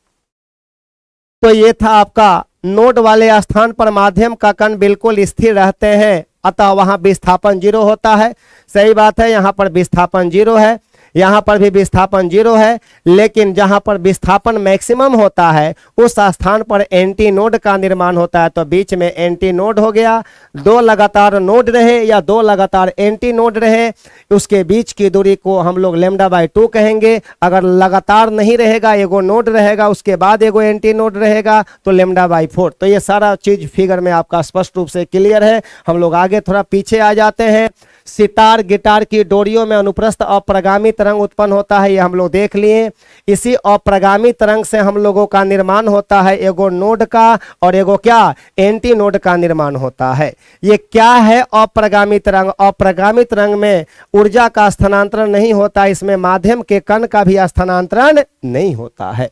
तो ये था आपका नोड वाले स्थान पर माध्यम का कण बिल्कुल स्थिर रहते हैं, अतः वहां विस्थापन 0 होता है। सही बात है, यहां पर विस्थापन 0 है, यहां पर भी विस्थापन 0 है, लेकिन जहां पर विस्थापन मैक्सिमम होता है उस स्थान पर एंटी नोड का निर्माण होता है। तो बीच में एंटी नोड हो गया, दो लगातार नोड रहे या दो लगातार एंटी नोड रहे, उसके बीच की दूरी को हम लोग लेमडा बाई 2 कहेंगे। अगर लगातार नहीं रहेगा, एगो नोड रहेगा उसके बाद एगो एंटी नोड रहेगा तो लेमडा बाई 4। तो ये सारा चीज फिगर में आपका स्पष्ट रूप से क्लियर है। हम लोग आगे थोड़ा पीछे आ जाते हैं। सितार गिटार की डोरियों में अनुप्रस्थ अप्रगामी तरंग उत्पन्न होता है, ये हम लोग देख लिए। इसी अप्रगामी तरंग से हम लोगों का निर्माण होता है एगो नोड का और एगो क्या एंटी नोड का निर्माण होता है। ये क्या है अप्रगामी तरंग? अप्रगामी तरंग में ऊर्जा का स्थानांतरण नहीं होता, इसमें माध्यम के कण का भी स्थानांतरण नहीं होता है,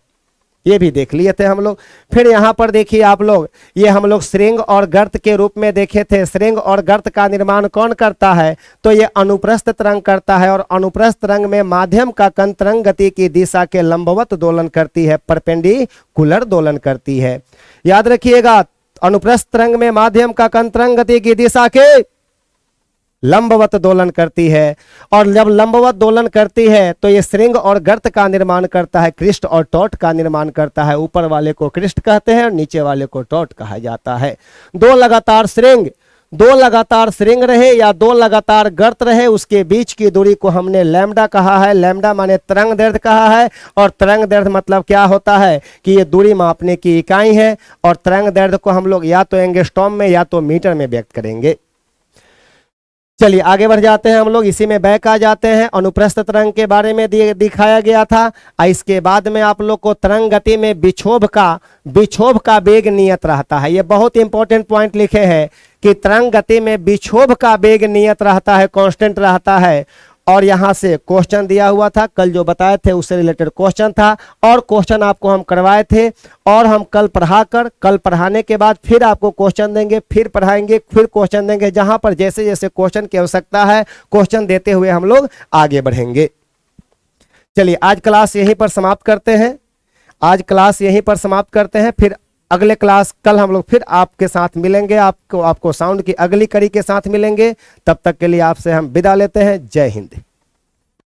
ये भी देख लिए थे हम लोग। फिर यहां पर देखिए आप लोग, ये हम लोग श्रृंग और गर्त के रूप में देखे थे। श्रृंग और गर्त का निर्माण कौन करता है? तो ये अनुप्रस्थ तरंग करता है, और अनुप्रस्थ तरंग में माध्यम का कण तरंग गति की दिशा के लंबवत दोलन करती है, परपेंडिकुलर दोलन करती है। याद रखिएगा, अनुप्रस्थ तरंग में माध्यम का कण तरंग गति की दिशा के लंबवत दोलन करती है, और जब लंबवत दोलन करती है तो ये श्रृंग और गर्त का निर्माण करता है, क्रिस्ट और टॉट का निर्माण करता है। ऊपर वाले को क्रिस्ट कहते हैं और नीचे वाले को टॉट कहा जाता है। दो लगातार श्रृंग रहे या दो लगातार गर्त रहे, उसके बीच की दूरी को हमने लैम्डा कहा है। लैम्डा माने तरंग दैर्ध्य कहा है, और तरंग दैर्ध्य मतलब क्या होता है कि ये दूरी मापने की इकाई है, और तरंग दैर्ध्य को हम लोग या तो एंगस्ट्रॉम में या तो मीटर में व्यक्त करेंगे। चलिए आगे बढ़ जाते हैं हम लोग, इसी में बैक आ जाते हैं। अनुप्रस्थ तरंग के बारे में दिखाया गया था। इसके बाद में आप लोग को तरंग गति में विक्षोभ का वेग नियत रहता है। ये बहुत इंपॉर्टेंट पॉइंट लिखे हैं कि तरंग गति में विक्षोभ का वेग नियत रहता है, कांस्टेंट रहता है। और यहां से क्वेश्चन दिया हुआ था, कल जो बताए थे उससे रिलेटेड क्वेश्चन था, और क्वेश्चन आपको हम करवाए थे, और हम कल पढ़ाने के बाद फिर आपको क्वेश्चन देंगे, फिर पढ़ाएंगे, फिर क्वेश्चन देंगे। जहां पर जैसे जैसे क्वेश्चन की आवश्यकता है क्वेश्चन देते हुए हम लोग आगे बढ़ेंगे। चलिए आज क्लास यहीं पर समाप्त करते हैं। फिर अगले क्लास कल हम लोग फिर आपके साथ मिलेंगे, आपको साउंड की अगली कड़ी के साथ मिलेंगे। तब तक के लिए आपसे हम विदा लेते हैं। जय हिंद।